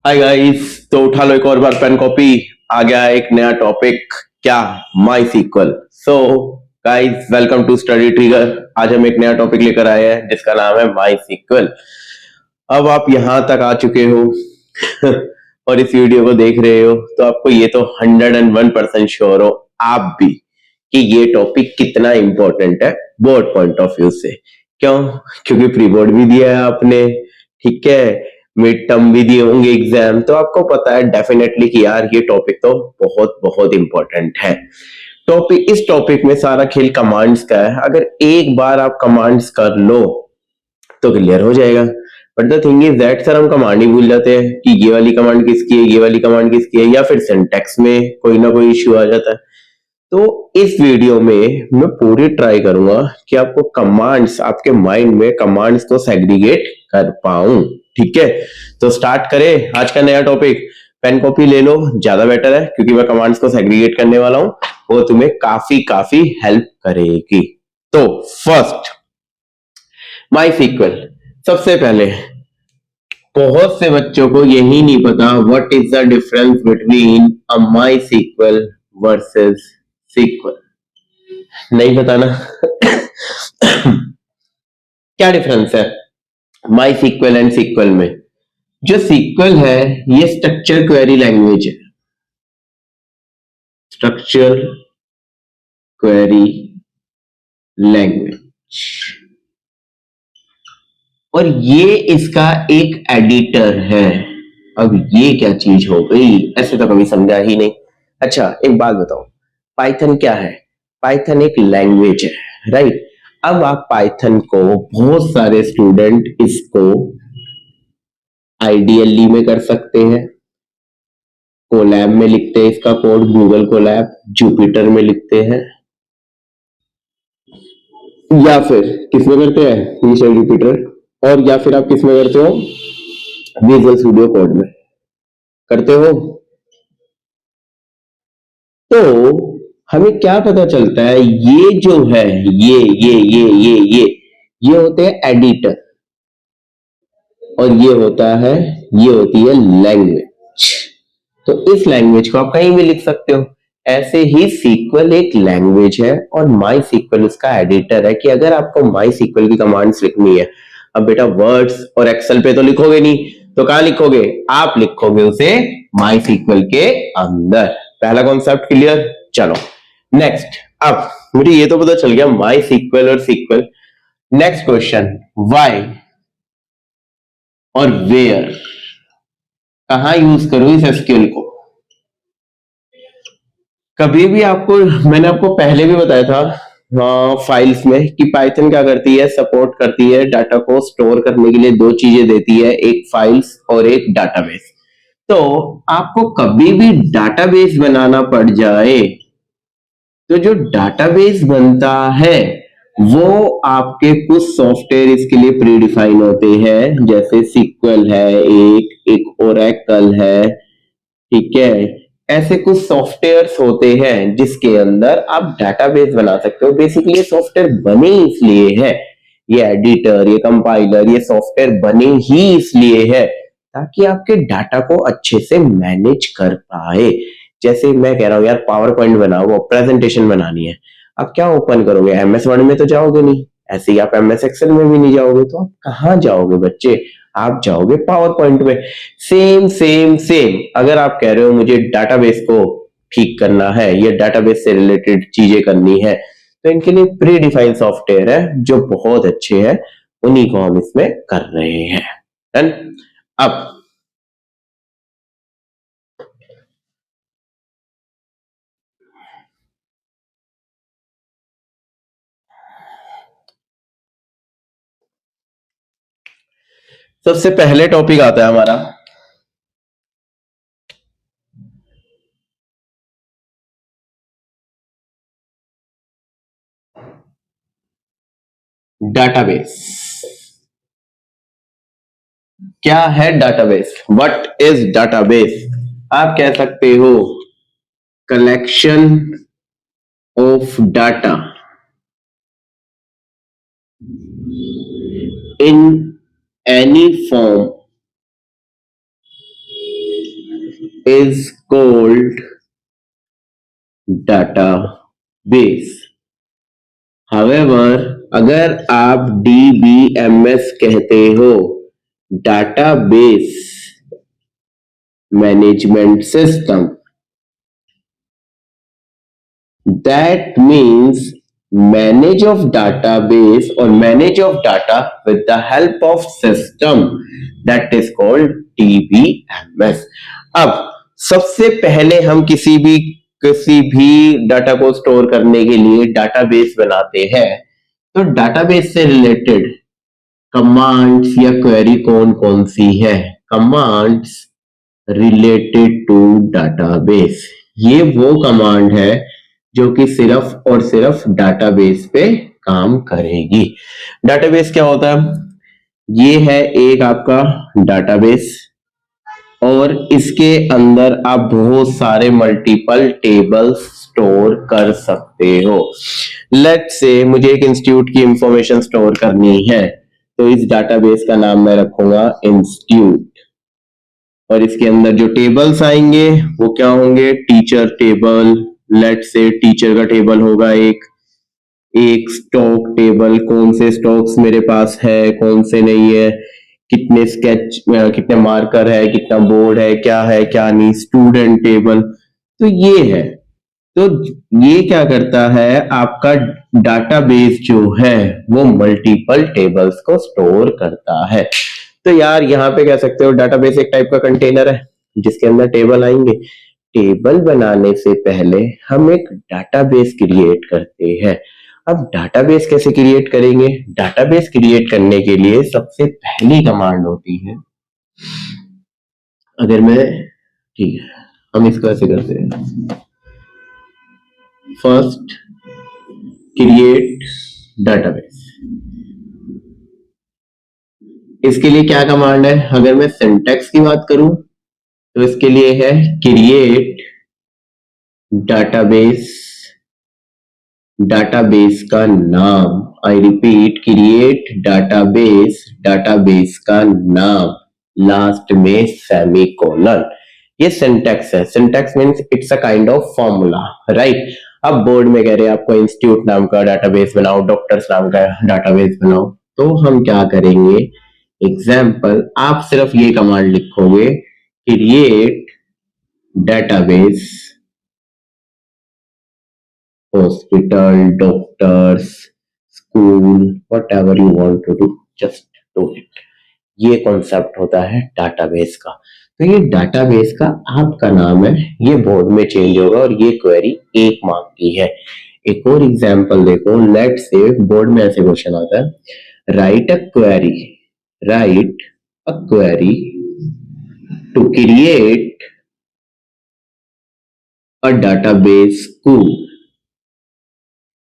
Hi guys, तो उठा लो एक और बार पेन कॉपी। आ गया एक नया टॉपिक। क्या? MySQL. So guys, welcome to study trigger. आज हम एक नया टॉपिक लेकर आए हैं जिसका नाम है माई सीक्वल। अब आप यहां तक आ चुके हो और इस वीडियो को देख रहे हो तो आपको ये तो 101% श्योर हो आप भी कि ये टॉपिक कितना इंपॉर्टेंट है बोर्ड पॉइंट ऑफ व्यू से। क्यों? क्योंकि प्री बोर्ड भी दिया है आपने, ठीक है, मिड टर्म भी दिए होंगे एग्जाम, तो आपको पता है डेफिनेटली कि यार ये टॉपिक तो बहुत बहुत इंपॉर्टेंट है। टॉपिक इस टॉपिक में सारा खेल कमांड्स का है। अगर एक बार आप कमांड्स कर लो तो क्लियर हो जाएगा। But the thing is that sir हम कमांड ही भूल जाते हैं कि ये वाली कमांड किसकी है, ये वाली कमांड किसकी है, या फिर सिंटैक्स में कोई ना कोई इश्यू आ जाता है। तो इस वीडियो में मैं पूरी ट्राई करूंगा कि आपको कमांड्स, आपके माइंड में कमांड्स को सेग्रीगेट कर पाऊं। ठीक है, तो स्टार्ट करें आज का नया टॉपिक। पेन कॉपी ले लो, ज्यादा बेटर है, क्योंकि मैं कमांड्स को सेग्रीगेट करने वाला हूं। वो तुम्हें काफी काफी हेल्प करेगी। तो फर्स्ट, माई सीक्वल। सबसे पहले बहुत से बच्चों को यही नहीं पता what is the difference between a my SQL versus SQL. नहीं पता ना? क्या डिफरेंस है माई सीक्वल एंड सीक्वल में? जो सीक्वल है ये स्ट्रक्चर क्वेरी लैंग्वेज है। स्ट्रक्चर क्वेरी लैंग्वेज, और ये इसका एक एडिटर है। अब ये क्या चीज हो गई, ऐसे तो कभी समझा ही नहीं। अच्छा एक बात बताओ, पाइथन क्या है? पाइथन एक लैंग्वेज है, राइट? अब आप पाइथन को, बहुत सारे स्टूडेंट इसको आईडीएलई में कर सकते हैं, कोलैब में लिखते हैं इसका कोड, गूगल कोलैब, जुपिटर में लिखते हैं, या फिर किसमें करते हैं, विजुअल जुपिटर, और या फिर आप किसमें करते हो, विजुअल स्टूडियो कोड में करते हो। तो हमें क्या पता चलता है, ये जो है ये होते हैं एडिटर, और ये होता है, ये होती है लैंग्वेज। तो इस लैंग्वेज को आप कहीं भी लिख सकते हो। ऐसे ही सीक्वल एक लैंग्वेज है और माई सीक्वल उसका एडिटर है कि अगर आपको माई सीक्वल की कमांड्स लिखनी है, अब बेटा वर्ड्स और एक्सेल पे तो लिखोगे नहीं, तो कहां लिखोगे? आप लिखोगे उसे माई सीक्वल के अंदर। पहला कॉन्सेप्ट क्लियर? चलो नेक्स्ट। अब मुझे ये तो पता चल गया माई सीक्वल और सीक्वल। नेक्स्ट क्वेश्चन, वाई और वेयर कहां यूज करूं इस एसक्यूएल को? कभी भी आपको, मैंने आपको पहले भी बताया था फाइल्स में कि पाइथन क्या करती है, सपोर्ट करती है डाटा को स्टोर करने के लिए दो चीजें देती है, एक फाइल्स और एक डाटाबेस। तो आपको कभी भी डाटाबेस बनाना पड़ जाए तो जो डाटाबेस बनता है वो आपके कुछ सॉफ्टवेयर इसके लिए प्री डिफाइन होते हैं, जैसे सीक्वल है, एक ओरेकल है, ठीक है। ऐसे कुछ सॉफ्टवेयर्स होते हैं जिसके अंदर आप डाटाबेस बना सकते हो। बेसिकली ये सॉफ्टवेयर बने इसलिए है, ये एडिटर, ये कंपाइलर, ये सॉफ्टवेयर बने ही इसलिए है ताकि आपके डाटा को अच्छे से मैनेज कर पाए। जैसे मैं कह रहा हूं यार, पावर पॉइंट बनाओ, प्रेजेंटेशन बनानी है, आप क्या ओपन करोगे? एमएस वर्ड में तो जाओगे नहीं, ऐसे ही आप एमएस एक्सेल में भी नहीं जाओगे, तो आप कहां जाओगे बच्चे? आप जाओगे पावर पॉइंट में। सेम सेम सेम, अगर आप कह रहे हो मुझे डाटाबेस को ठीक करना है, ये डाटाबेस से रिलेटेड चीजें करनी है, तो इनके लिए प्री डिफाइंड सॉफ्टवेयर है जो बहुत अच्छे हैं, उन्हीं को हम इसमें कर रहे हैं। डन। अब सबसे पहले टॉपिक आता है हमारा डाटाबेस। क्या है डाटाबेस? What is database? आप कह सकते हो collection of data in any form is called database. However, अगर आप DBMS कहते हो, database management system, that means manage of database or manage of data with the help of system, that is called DBMS. अब सबसे पहले हम किसी भी डाटा को स्टोर करने के लिए डाटाबेस बनाते हैं, तो डाटाबेस से रिलेटेड कमांड्स या क्वेरी कौन कौन सी है? कमांड्स रिलेटेड टू डाटाबेस, ये वो कमांड है जो कि सिर्फ और सिर्फ डाटाबेस पे काम करेगी। डाटाबेस क्या होता है? ये है एक आपका डाटाबेस और इसके अंदर आप बहुत सारे मल्टीपल टेबल्स स्टोर कर सकते हो। लेट्स से मुझे एक इंस्टीट्यूट की इंफॉर्मेशन स्टोर करनी है, तो इस डाटाबेस का नाम मैं रखूंगा इंस्टीट्यूट, और इसके अंदर जो टेबल्स आएंगे वो क्या होंगे? Teacher table. Let's say teacher का टेबल होगा एक स्टॉक टेबल, कौन से स्टॉक्स मेरे पास है, कौन से नहीं है, कितने स्केच, कितने मार्कर है, कितना बोर्ड है क्या नहीं। स्टूडेंट टेबल, तो ये है। तो ये क्या करता है? आपका डाटाबेस जो है वो मल्टीपल टेबल्स को स्टोर करता है। तो यार यहाँ पे कह सकते हो डाटाबेस एक टाइप का कंटेनर है जिसके अंदर टेबल आएंगे। टेबल बनाने से पहले हम एक डाटाबेस क्रिएट करते हैं। अब डाटाबेस कैसे क्रिएट करेंगे? डाटाबेस क्रिएट करने के लिए सबसे पहली कमांड होती है, अगर मैं, ठीक है, हम इसको ऐसे करते हैं, फर्स्ट क्रिएट डाटाबेस। इसके लिए क्या कमांड है? अगर मैं सिंटैक्स की बात करूं तो इसके लिए है क्रिएट डाटाबेस, डाटाबेस का नाम, I repeat, create database, database का नाम, लास्ट में सेमीकोलन। ये सिंटैक्स है। Syntax means it's a kind of formula, right? अब बोर्ड में कह रहे हैं आपको इंस्टीट्यूट नाम का डाटाबेस बनाओ, डॉक्टर्स नाम का डाटाबेस बनाओ, तो हम क्या करेंगे? एग्जाम्पल, आप सिर्फ ये कमांड लिखोगे, create database hospital, doctors, school, whatever you want to do, just do it. ये कॉन्सेप्ट होता है डाटाबेस का। तो ये डाटाबेस का आपका नाम है, ये बोर्ड में चेंज होगा और ये क्वेरी 1 मार्क की है। एक और एग्जांपल देखो, लेट्स से बोर्ड में ऐसे क्वेश्चन आता है, write a query to create a database school.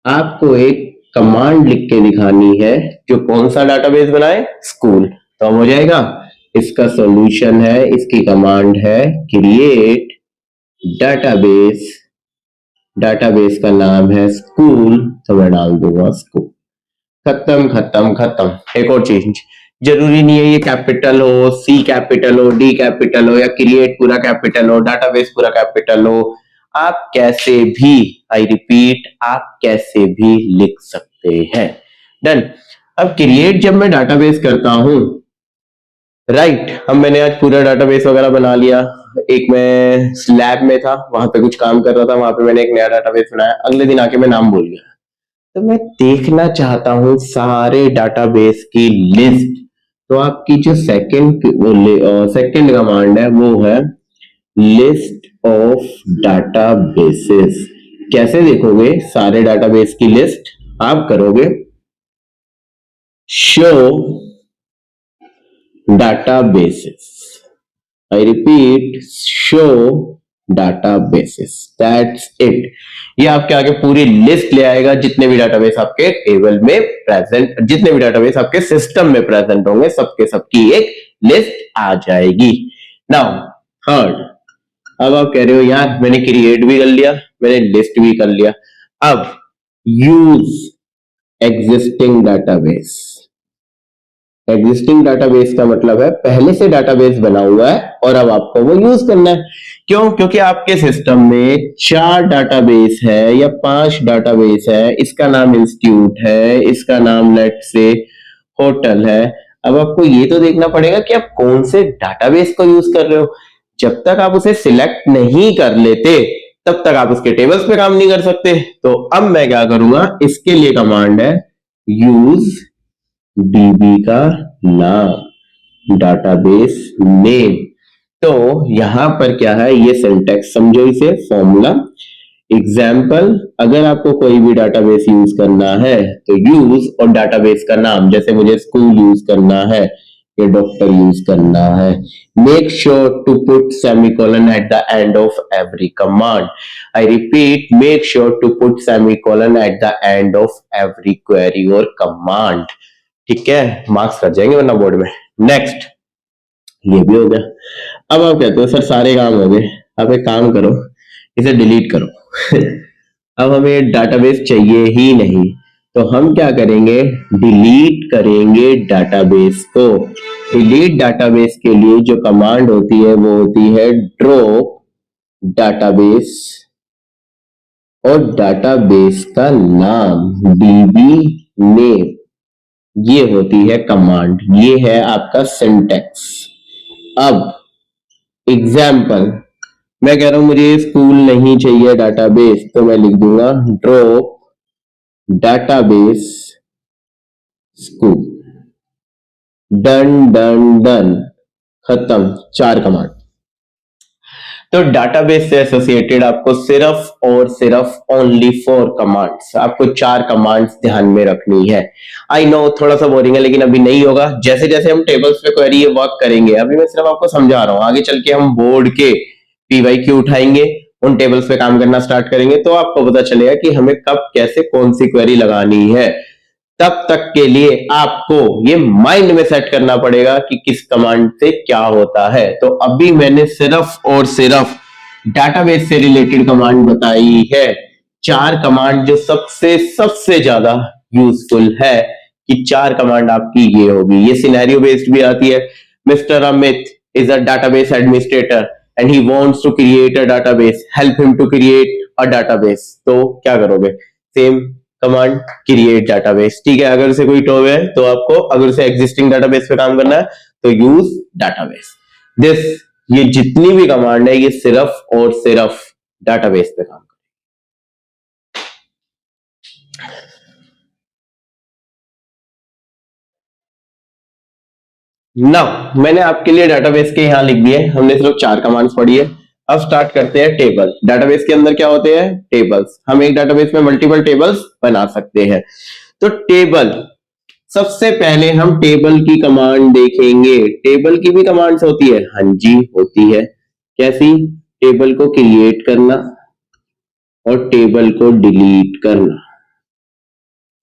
आपको एक कमांड लिख के दिखानी है जो कौन सा डाटाबेस बनाए? स्कूल। तो हो जाएगा, इसका सॉल्यूशन है, इसकी कमांड है क्रिएट डाटाबेस, डाटाबेस का नाम है स्कूल, तो मैं डाल दूंगा स्कूल। खत्म खत्म खत्म। एक और चीज, जरूरी नहीं है ये कैपिटल हो, सी कैपिटल हो, डी कैपिटल हो, या क्रिएट पूरा कैपिटल हो, डाटाबेस पूरा कैपिटल हो। आप कैसे भी, आई रिपीट, आप कैसे भी लिख सकते हैं। डन। अब क्रिएट जब मैं डाटाबेस करता हूं, राइट, अब मैंने आज पूरा डाटाबेस वगैरह बना लिया। एक मैं लैब में था, वहां पे कुछ काम कर रहा था, वहां पे मैंने एक नया डाटाबेस बनाया। अगले दिन आके मैं नाम भूल गया, तो मैं देखना चाहता हूं सारे डाटाबेस की लिस्ट। तो आपकी जो सेकंड कमांड है वो है लिस्ट ऑफ डाटाबेसेस। कैसे देखोगे सारे डाटाबेस की लिस्ट? आप करोगे show databases, I repeat, show databases, that's it। ये आपके आगे पूरी लिस्ट ले आएगा, जितने भी डाटाबेस आपके टेबल में प्रेजेंट, जितने भी डाटाबेस आपके सिस्टम में प्रेजेंट होंगे, सबके सबकी एक लिस्ट आ जाएगी। नाउ थर्ड, अब आप कह रहे हो यार मैंने क्रिएट भी कर लिया, मैंने लिस्ट भी कर लिया, अब use existing database. Existing database का मतलब है पहले से डाटाबेस बना हुआ है और अब आपको वो यूज करना है। क्यों? क्योंकि आपके सिस्टम में 4 डाटाबेस है या 5 डाटाबेस है, इसका नाम इंस्टीट्यूट है, इसका नाम लेट से होटल है। अब आपको ये तो देखना पड़ेगा कि आप कौन से डाटाबेस को यूज कर रहे हो। जब तक आप उसे सिलेक्ट नहीं कर लेते तब तक आप उसके टेबल्स पे काम नहीं कर सकते। तो अब मैं क्या करूंगा, इसके लिए कमांड है यूज डीबी का नाम, डाटाबेस नेम। तो यहां पर क्या है, ये सिंटैक्स समझो, इसे फॉर्मूला। एग्जाम्पल, अगर आपको कोई भी डाटाबेस यूज करना है तो यूज और डाटाबेस का नाम, जैसे मुझे स्कूल यूज करना है या डॉक्टर यूज करना है, make sure to put semicolon at the end of every command. I repeat, make sure to put semicolon at the end of every query और कमांड। ठीक है, मार्क्स कट जाएंगे वरना बोर्ड में। नेक्स्ट, ये भी हो गया। अब आप कहते हो सर सारे काम हो गए, आप एक काम करो, इसे डिलीट करो। अब हमें डाटाबेस चाहिए ही नहीं, तो हम क्या करेंगे, डिलीट करेंगे डाटाबेस को। डिलीट डाटाबेस के लिए जो कमांड होती है वो होती है ड्रॉप डाटाबेस और डाटाबेस का नाम डीबी नेम, ये होती है कमांड। ये है आपका सिंटैक्स। अब एग्जाम्पल, मैं कह रहा हूं मुझे स्कूल नहीं चाहिए डाटाबेस, तो मैं लिख दूंगा drop database school. Done done done, खत्म, 4 कमांड। तो डाटाबेस से एसोसिएटेड आपको सिर्फ और सिर्फ ओनली 4 कमांड्स, आपको 4 कमांड्स ध्यान में रखनी है। आई नो थोड़ा सा बोरिंग है, लेकिन अभी नहीं होगा। जैसे जैसे हम टेबल्स पे क्वेरी वर्क करेंगे, अभी मैं सिर्फ आपको समझा रहा हूं, आगे चल के हम बोर्ड के पीवाईक्यू उठाएंगे, उन टेबल्स पे काम करना स्टार्ट करेंगे, तो आपको पता चलेगा कि हमें कब कैसे कौन सी क्वेरी लगानी है। तब तक के लिए आपको ये माइंड में सेट करना पड़ेगा कि किस कमांड से क्या होता है। तो अभी मैंने सिर्फ और सिर्फ डाटाबेस से रिलेटेड कमांड बताई है, 4 कमांड जो सबसे सबसे ज्यादा यूजफुल है, कि 4 कमांड आपकी ये होगी। ये सिनेरियो बेस्ड भी आती है। Mister Amit is a database administrator and he wants to create a database, help him to create a database. तो क्या करोगे, सेम कमांड क्रिएट डाटाबेस। ठीक है, अगर उसे कोई टॉप है तो आपको, अगर उसे एग्जिस्टिंग डाटाबेस पे काम करना है तो यूज डाटाबेस। दिस, ये जितनी भी कमांड है ये सिर्फ और सिर्फ डाटाबेस पे काम करती है। ना, मैंने आपके लिए डाटाबेस के यहां लिख दिए, हमने सिर्फ 4 कमांड्स पढ़ी है। अब स्टार्ट करते हैं टेबल। डाटाबेस के अंदर क्या होते हैं, टेबल्स। हम एक डाटाबेस में मल्टीपल टेबल्स बना सकते हैं। तो टेबल, सबसे पहले हम टेबल की कमांड देखेंगे। टेबल की भी कमांड्स होती है, हाँ जी होती है। कैसी? टेबल को क्रिएट करना और टेबल को डिलीट करना।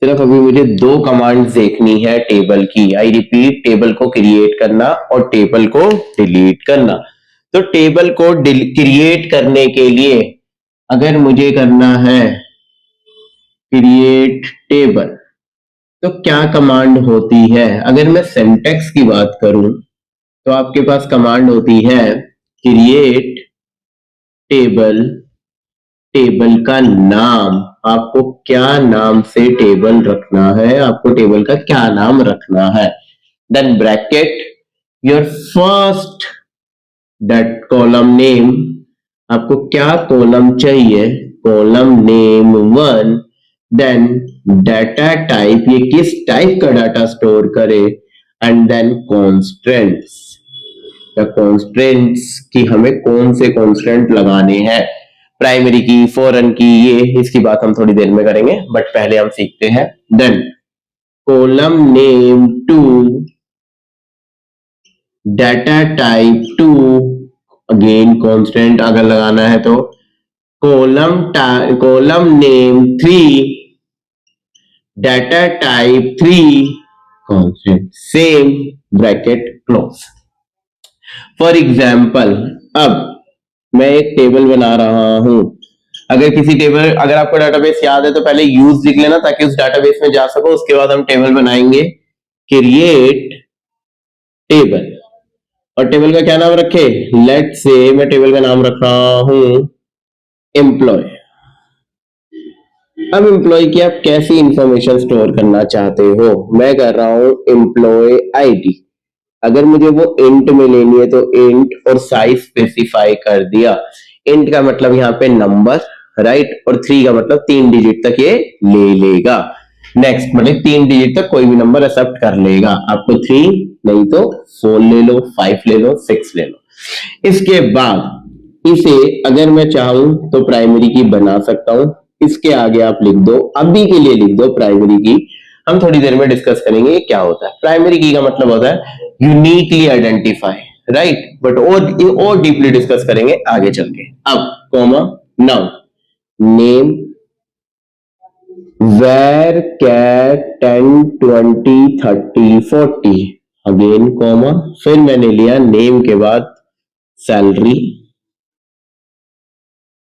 सिर्फ अभी मुझे 2 कमांड्स देखनी है टेबल की। आई रिपीट, टेबल को क्रिएट करना और टेबल को डिलीट करना। तो टेबल को क्रिएट करने के लिए अगर मुझे करना है क्रिएट टेबल, तो क्या कमांड होती है? अगर मैं सिंटैक्स की बात करूं तो आपके पास कमांड होती है क्रिएट टेबल, टेबल का नाम, आपको क्या नाम से टेबल रखना है, आपको टेबल का क्या नाम रखना है। Then bracket your first that column name, आपको क्या कॉलम चाहिए, column name 1। Then data type, ये किस टाइप का डाटा स्टोर करे, एंड देन कॉन्स्टेंट्स, या कॉन्स्टेंट्स की हमें कौन से कॉन्स्टेंट लगाने हैं, प्राइमरी की, फॉरेन की, ये इसकी बात हम थोड़ी देर में करेंगे, बट पहले हम सीखते हैं। Then column name 2, data type 2, again constant अगर लगाना है तो column name 3, data type 3, constant, same, bracket close. For example, अब मैं एक टेबल बना रहा हूं। अगर किसी टेबल, अगर आपको डाटाबेस याद है तो पहले यूज लिख लेना ताकि उस डाटाबेस में जा सको। उसके बाद हम टेबल बनाएंगे क्रिएट टेबल, और टेबल का क्या नाम रखे, लेट से मैं टेबल का नाम रख रहा हूं एम्प्लॉय। अब एम्प्लॉय की आप कैसी इंफॉर्मेशन स्टोर करना चाहते हो, मैं कर रहा हूं एम्प्लॉय आईडी। अगर मुझे वो इंट में लेनी है तो इंट, और साइज स्पेसिफाई कर दिया। इंट का मतलब यहाँ पे नंबर, राइट, और 3 का मतलब 3 डिजिट तक ये ले लेगा। नेक्स्ट मतलब 3 डिजिट तक कोई भी नंबर एक्सेप्ट कर लेगा, आपको 3 नहीं तो 4 ले लो, 5 ले लो, 6 ले लो। इसके बाद इसे अगर मैं चाहूं तो प्राइमरी की बना सकता हूं। इसके आगे आप लिख दो, अभी के लिए लिख दो प्राइमरी की, हम थोड़ी देर में डिस्कस करेंगे ये क्या होता है। प्राइमरी की का मतलब होता है यूनिकली आइडेंटिफाई, राइट, बट और डीपली डिस्कस करेंगे आगे चल के। अब comma, now name where cat 10 20 30 40, again comma, फिर मैंने लिया नेम के बाद सैलरी,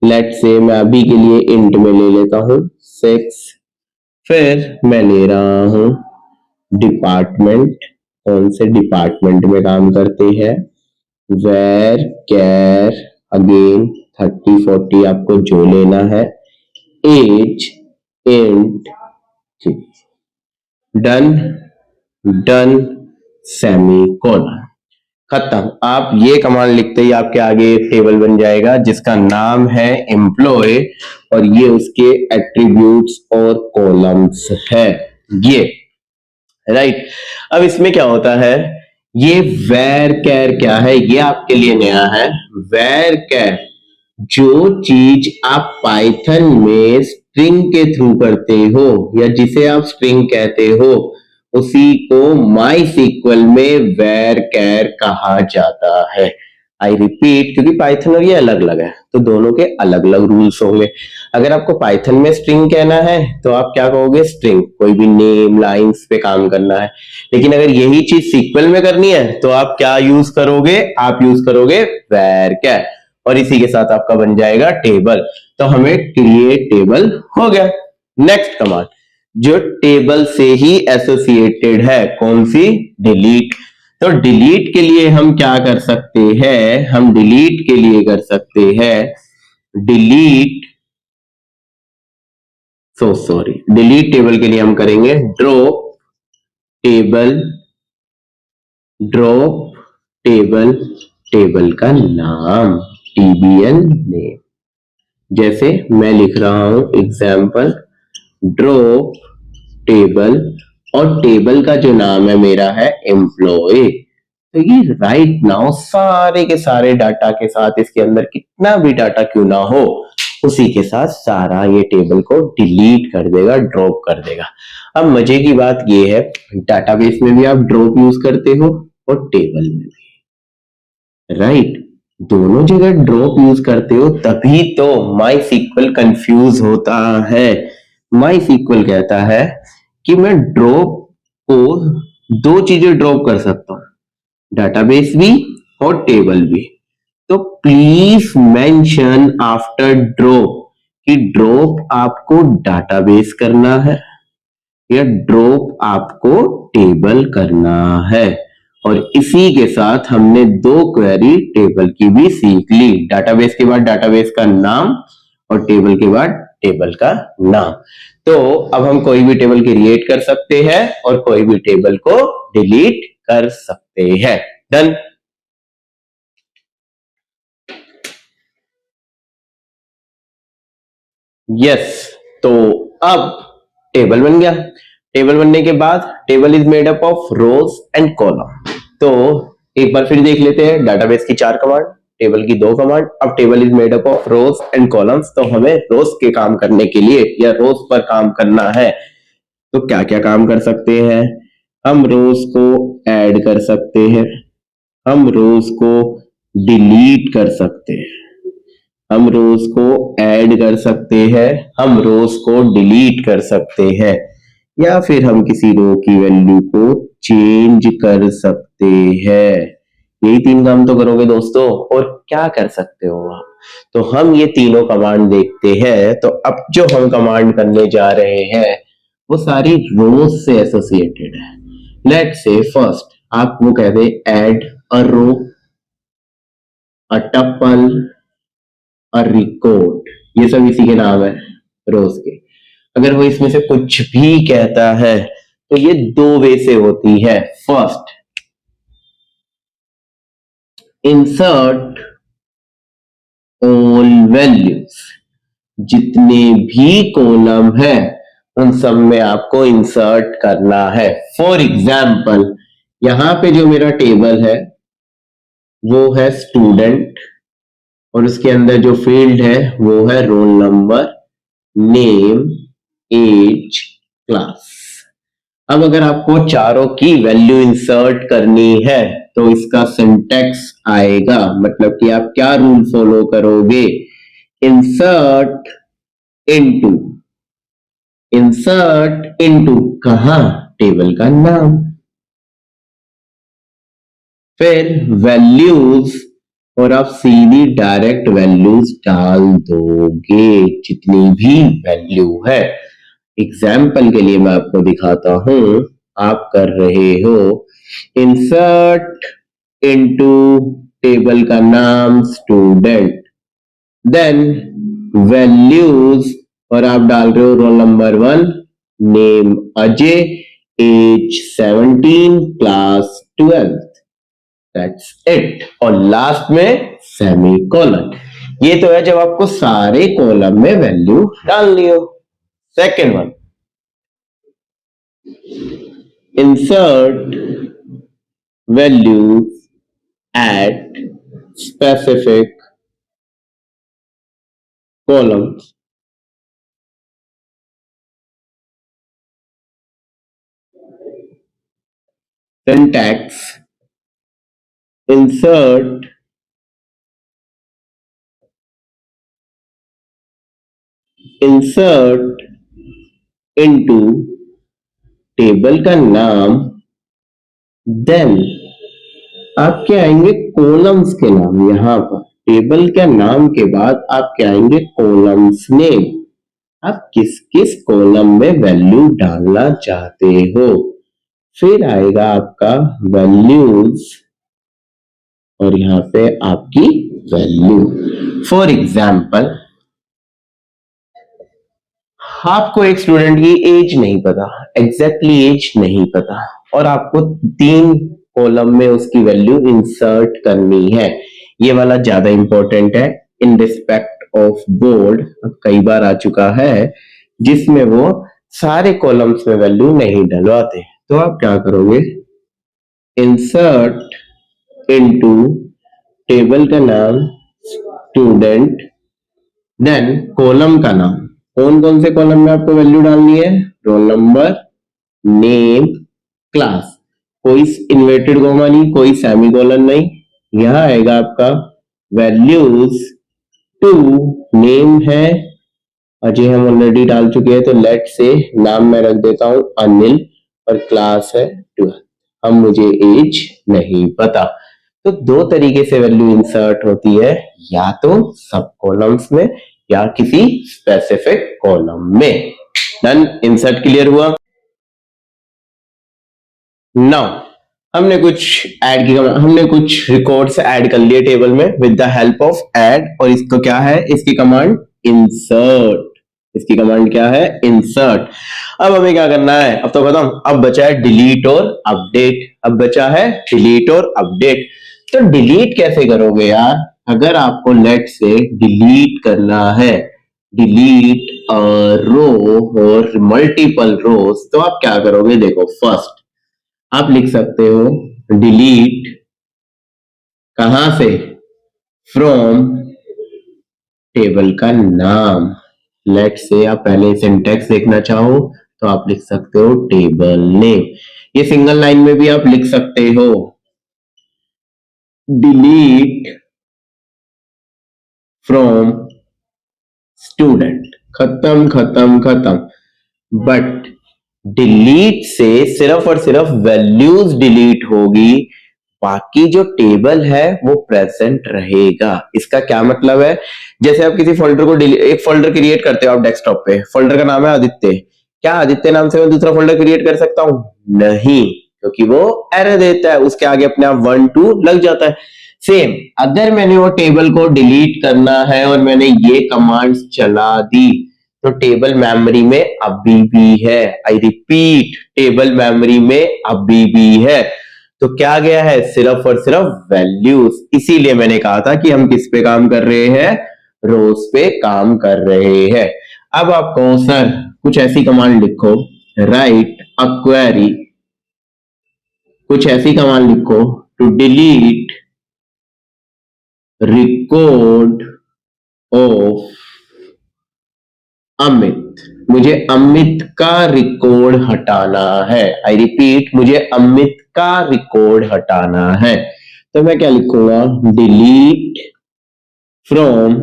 लेट से मैं अभी के लिए इंट में ले लेता हूं 6, फिर मैं ले रहा हूं डिपार्टमेंट, कौन से डिपार्टमेंट में काम करते हैं, वेर कैर, अगेन 30 40 आपको जो लेना है, age, int, done, done, semicolon, खत्म। आप ये कमांड लिखते ही आपके आगे एक टेबल बन जाएगा जिसका नाम है एम्प्लॉय, और ये उसके एट्रीब्यूट्स और कॉलम्स है ये, राइट। अब इसमें क्या होता है, ये वेर कैर क्या है, ये आपके लिए नया है। वेर कैर जो चीज आप पाइथन में स्ट्रिंग के थ्रू करते हो, या जिसे आप स्ट्रिंग कहते हो, उसी को माई सीक्वल में वेर कैर कहा जाता है। आई रिपीट, क्योंकि पाइथन और ये अलग अलग है तो दोनों के अलग अलग रूल्स होंगे। अगर आपको पाइथन में स्ट्रिंग कहना है तो आप क्या कहोगे, स्ट्रिंग, कोई भी नेम लाइंस पे काम करना है। लेकिन अगर यही चीज सीक्वल में करनी है तो आप क्या यूज करोगे, आप यूज करोगे वेर कैर, और इसी के साथ आपका बन जाएगा टेबल। तो हमें क्रिएट टेबल हो गया। नेक्स्ट कमांड जो टेबल से ही एसोसिएटेड है, कौन सी, डिलीट। तो डिलीट के लिए हम क्या कर सकते हैं, हम डिलीट के लिए कर सकते हैं डिलीट, डिलीट टेबल के लिए हम करेंगे drop table, drop table, table का नाम टीबीएल नेम। जैसे मैं लिख रहा हूं एग्जाम्पल ड्रॉप टेबल, और टेबल का जो नाम है मेरा है एम्प्लॉय। तो ये राइट नाउ सारे के सारे डाटा के साथ, इसके अंदर कितना भी डाटा क्यों ना हो, उसी के साथ सारा ये टेबल को डिलीट कर देगा, ड्रॉप कर देगा। अब मजे की बात ये है, डाटाबेस में भी आप ड्रॉप यूज करते हो और टेबल में भी, राइट, दोनों जगह ड्रॉप यूज करते हो, तभी तो माई सीक्वल कंफ्यूज होता है। माई सीक्वल कहता है कि मैं ड्रॉप को दो चीजें ड्रॉप कर सकता हूं, डाटाबेस भी और टेबल भी। तो प्लीज मेंशन आफ्टर ड्रॉप कि ड्रॉप आपको डाटाबेस करना है या ड्रॉप आपको टेबल करना है। और इसी के साथ हमने दो क्वेरी टेबल की भी सीख ली, डाटाबेस के बाद डाटाबेस का नाम और टेबल के बाद टेबल का नाम। तो अब हम कोई भी टेबल क्रिएट कर सकते हैं और कोई भी टेबल को डिलीट कर सकते हैं। डन। यस, तो अब टेबल बन गया। टेबल बनने के बाद table is made up of rose and column. तो एक बार फिर देख लेते हैं, डाटाबेस की 4 कमांड, टेबल की 2 कमांड। अब table is made up of rose and columns, तो हमें रोज के काम करने के लिए या रोज पर काम करना है तो क्या क्या काम कर सकते हैं, हम रोज को ऐड कर सकते हैं, हम रोज को डिलीट कर सकते हैं, हम रोज को ऐड कर सकते हैं, हम रोज को डिलीट कर सकते हैं, या फिर हम किसी रो की वैल्यू को चेंज कर सकते हैं। यही 3 काम तो करोगे दोस्तों, और क्या कर सकते हो आप। तो हम ये तीनों कमांड देखते हैं। तो अब जो हम कमांड करने जा रहे हैं वो सारी रोज से एसोसिएटेड है। लेट्स से फर्स्ट आप वो कह दे add a row, a tuple, a record, ये सब इसी के नाम है रोज के। अगर वो इसमें से कुछ भी कहता है तो ये दो वे से होती है। फर्स्ट, इंसर्ट ऑल वैल्यूज, जितने भी कॉलम है उन सब में आपको इंसर्ट करना है। फॉर एग्जाम्पल, यहां पे जो मेरा टेबल है वो है स्टूडेंट, और उसके अंदर जो फील्ड है वो है roll number, name, age, class. अब अगर आपको चारों की वैल्यू इंसर्ट करनी है तो इसका सिंटैक्स आएगा, मतलब कि आप क्या रूल फॉलो करोगे। इंसर्ट इनटू, इंसर्ट इनटू कहां, टेबल का नाम, फिर वैल्यूज, और आप सीधी डायरेक्ट वैल्यूज डाल दोगे जितनी भी वैल्यू है। एग्जाम्पल के लिए मैं आपको दिखाता हूं। आप कर रहे हो इंसर्ट इनटू टेबल का नाम स्टूडेंट, देन वैल्यूज, और आप डाल रहे हो roll number 1, name Ajay, age 17, class 12, that's it. और लास्ट में सेमीकोलन। ये तो है जब आपको सारे कॉलम में वैल्यू डालनी हो। Second one, insert values at specific columns. Syntax, insert into table का नाम, देन आपके आएंगे कॉलम्स के नाम। यहां पर टेबल के नाम के बाद आपके आएंगे कॉलम्स नेम, आप किस किस कॉलम में वैल्यू डालना चाहते हो। फिर आएगा आपका वैल्यूज, और यहां पे आपकी वैल्यू। फॉर एग्जाम्पल, आपको एक स्टूडेंट की एज नहीं पता, एग्जैक्टली एज नहीं पता, और आपको 3 कॉलम में उसकी वैल्यू इंसर्ट करनी है। ये वाला ज्यादा इंपॉर्टेंट है इन रिस्पेक्ट ऑफ बोर्ड, कई बार आ चुका है जिसमें वो सारे कॉलम्स में वैल्यू नहीं डलवाते। तो आप क्या करोगे, इंसर्ट इनटू टेबल का नाम स्टूडेंट, देन कॉलम का नाम। कौन कौन से कॉलम में आपको वैल्यू डालनी है, रोल नंबर, नेम, क्लास। कोई इन्वर्टेड कॉमा नहीं, कोई सेमीकोलन नहीं। यहां आएगा आपका वैल्यूज टू, नेम है अजय, हम ऑलरेडी डाल चुके हैं तो लेट से नाम मैं रख देता हूं अनिल, और क्लास है 12, अब मुझे एज नहीं पता। तो दो तरीके से वैल्यू इंसर्ट होती है, या तो सब कॉलम्स में या किसी स्पेसिफिक कॉलम में। डन, इंसर्ट क्लियर हुआ। नाउ हमने कुछ ऐड किया, हमने कुछ रिकॉर्ड्स ऐड कर लिए टेबल में with the help of add, और इसको क्या है, इसकी कमांड इंसर्ट। इसकी कमांड क्या है, इंसर्ट। अब हमें क्या करना है, अब तो बताऊं, अब बचा है डिलीट और अपडेट। अब बचा है डिलीट और अपडेट। तो डिलीट कैसे करोगे यार, अगर आपको लेट से डिलीट करना है, डिलीट रो और मल्टीपल रोज, तो आप क्या करोगे, देखो फर्स्ट आप लिख सकते हो डिलीट, कहां से, फ्रॉम टेबल का नाम। लेट से आप पहले सिंटैक्स देखना चाहो तो आप लिख सकते हो टेबल नेम। ये सिंगल लाइन में भी आप लिख सकते हो डिलीट फ्रॉम स्टूडेंट, खत्म खत्म खत्म। बट डिलीट से सिर्फ और सिर्फ वैल्यूज डिलीट होगी, बाकी जो टेबल है वो प्रेजेंट रहेगा। इसका क्या मतलब है, जैसे आप किसी फोल्डर को एक फोल्डर क्रिएट करते हो आप डेस्कटॉप पे, फोल्डर का नाम है आदित्य, क्या आदित्य नाम से मैं दूसरा फोल्डर क्रिएट कर सकता हूं, नहीं। क्योंकि वो एरर देता है, उसके आगे अपने आप 1 2 लग जाता है। सेम अगर मैंने वो टेबल को डिलीट करना है और मैंने ये कमांड्स चला दी तो टेबल मेमोरी में अभी भी है। आई रिपीट, टेबल मेमोरी में अभी भी है। तो क्या गया है, सिर्फ और सिर्फ वैल्यूज। इसीलिए मैंने कहा था कि हम किस पे काम कर रहे हैं, रोज पे काम कर रहे हैं। अब आप कहो सर कुछ ऐसी कमांड लिखो, राइट अ क्वेरी, कुछ ऐसी कमांड लिखो to delete record of Amit. मुझे अमित का रिकॉर्ड हटाना है। आई रिपीट, मुझे अमित का रिकॉर्ड हटाना है। तो मैं क्या लिखूंगा, डिलीट फ्रॉम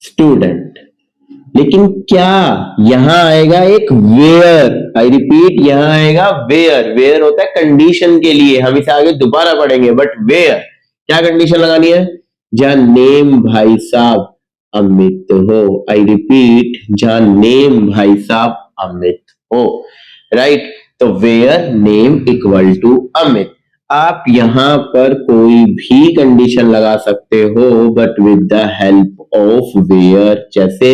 स्टूडेंट। लेकिन क्या यहां आएगा एक वेयर। आई रिपीट, यहां आएगा वेयर। वेयर होता है कंडीशन के लिए, हम इसे आगे दोबारा पढ़ेंगे। बट वेयर क्या कंडीशन लगानी है, जहां नेम भाई साहब अमित हो। आई रिपीट, जहां नेम भाई साहब अमित हो, राइट। तो where name equal to Amit. आप यहां पर कोई भी कंडीशन लगा सकते हो but with the help of where. जैसे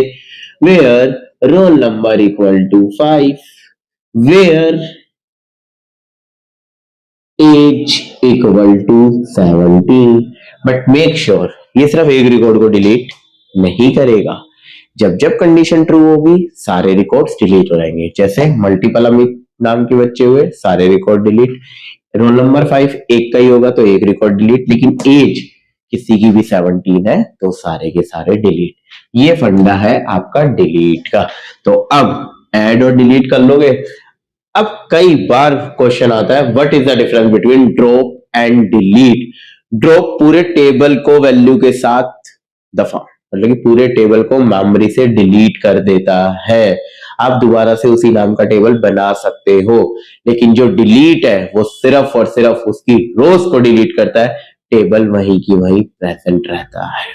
where roll number equal to 5, where age equal to 17। But make sure ये सिर्फ एक रिकॉर्ड को डिलीट नहीं करेगा। जब जब कंडीशन ट्रू होगी सारे रिकॉर्ड्स डिलीट हो जाएंगे। जैसे मल्टीपल अमित नाम के बच्चे हुए, सारे रिकॉर्ड डिलीट। रोल नंबर 5 एक का ही होगा तो एक रिकॉर्ड डिलीट, लेकिन एज किसी की भी 17 है तो सारे के सारे डिलीट। ये फंडा है आपका डिलीट का। तो अब ऐड और डिलीट कर लोगे। अब कई बार क्वेश्चन आता है what is the difference between drop and delete. Drop पूरे टेबल को वैल्यू के साथ दफा, मतलब कि पूरे टेबल को मेमोरी से डिलीट कर देता है। आप दोबारा से उसी नाम का टेबल बना सकते हो। लेकिन जो डिलीट है वो सिर्फ और सिर्फ उसकी रोज को डिलीट करता है, टेबल वहीं की वहीं प्रेजेंट रहता है।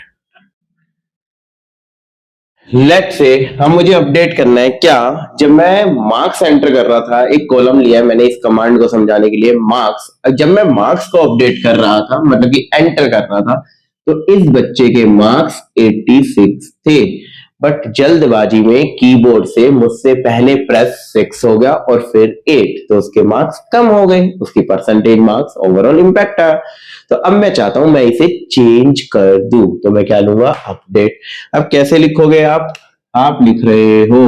लेट्स से हम मुझे अपडेट करना है क्या, जब मैं मार्क्स एंटर कर रहा था, एक कॉलम लिया है मैंने इस कमांड को समझाने के लिए, मार्क्स। जब मैं मार्क्स को अपडेट कर रहा था, मतलब कि एंटर कर रहा था, तो इस बच्चे के मार्क्स 86 थे। बट जल्दबाजी में कीबोर्ड से मुझसे पहले प्रेस 6 हो गया और फिर 8, तो उसके मार्क्स कम हो गए, उसकी परसेंटेज मार्क्स ओवरऑल इंपैक्ट आया। तो अब मैं चाहता हूं मैं इसे चेंज कर दूं, तो मैं क्या लूंगा, अपडेट। अब कैसे लिखोगे आप लिख रहे हो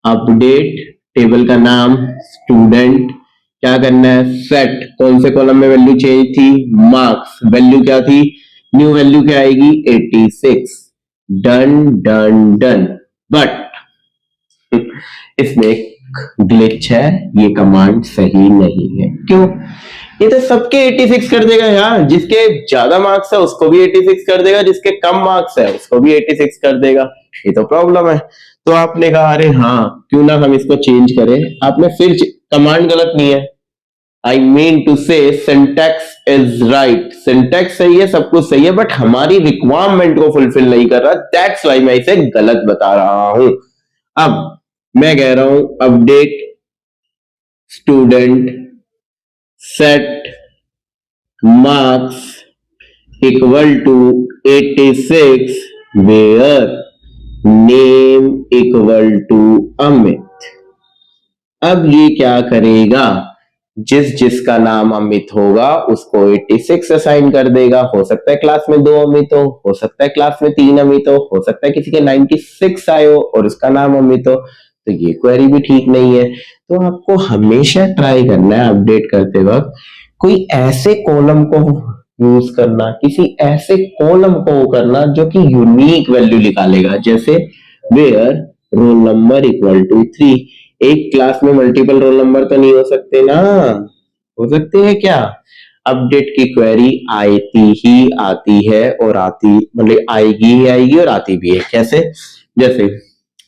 अपडेट, टेबल का नाम स्टूडेंट, क्या करना है, सेट कौन से कॉलम में वैल्यू चेंज थी, मार्क्स, वैल्यू क्या थी, न्यू वैल्यू क्या आएगी 86। Done done done. बट इसमें एक ग्लिच है, ये कमांड सही नहीं है। क्यों, ये तो सबके 86 कर देगा यार। जिसके ज्यादा मार्क्स है उसको भी 86 कर देगा, जिसके कम मार्क्स है उसको भी 86 कर देगा। ये तो प्रॉब्लम है। तो आपने कहा अरे हाँ क्यों ना हम इसको चेंज करें। आपने फिर कमांड गलत नहीं है, आई मीन टू से सिंटैक्स इज राइट। सिंटैक्स सही है, सब कुछ सही है, बट हमारी रिक्वायरमेंट को फुलफिल नहीं कर रहा। दैट्स वाई मैं इसे गलत बता रहा हूं। अब मैं कह रहा हूं update student set marks equal to 86 where name equal to Amit. अब ये क्या करेगा, जिस जिसका नाम अमित होगा उसको 86 असाइन कर देगा। हो सकता है क्लास में 2 अमित हो सकता है क्लास में 3 अमित हो सकता है किसी के 96 आए हो और उसका नाम अमित हो। तो ये क्वेरी भी ठीक नहीं है। तो आपको हमेशा ट्राई करना है अपडेट करते वक्त कोई ऐसे कॉलम को यूज करना, किसी ऐसे कॉलम को करना जो कि यूनिक वैल्यू निकालेगा। जैसे where roll number equal to 3। एक क्लास में मल्टीपल रोल नंबर तो नहीं हो सकते ना, हो सकते हैं क्या। अपडेट की क्वेरी आती ही आती है और आती मतलब आएगी ही आएगी और आती भी है। कैसे, जैसे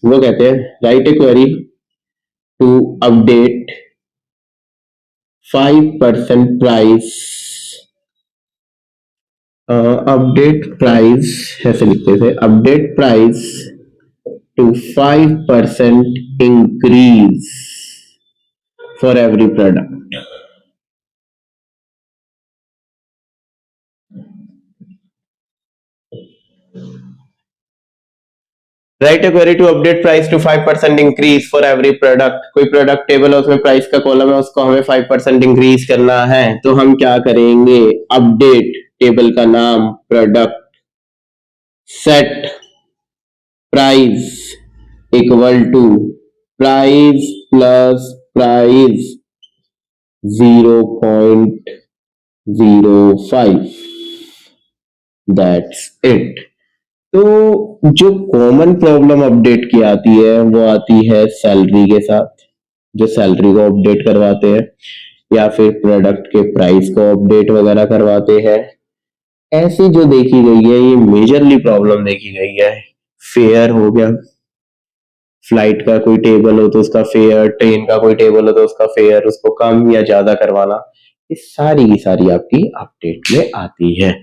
वो कहते हैं write a query to update 5% price, update price ऐसे लिखते थे, update price to 5% increase for every product. Write a query to update price to 5% increase for every product. कोई प्रोडक्ट टेबल है, उसमें प्राइस का कॉलम है, उसको हमें 5% इंक्रीज करना है, तो हम क्या करेंगे? अपडेट टेबल का नाम product set price equal to price plus price 0.05, that's it. तो जो कॉमन प्रॉब्लम अपडेट की आती है वो आती है सैलरी के साथ, जो सैलरी को अपडेट करवाते हैं, या फिर प्रोडक्ट के प्राइस को अपडेट वगैरह करवाते हैं। ऐसी जो देखी गई है, ये मेजरली प्रॉब्लम देखी गई है। फेयर हो गया, फ्लाइट का कोई टेबल हो तो उसका फेयर, ट्रेन का कोई टेबल हो तो उसका फेयर, उसको कम या ज्यादा करवाना, ये सारी की सारी आपकी अपडेट में आती है।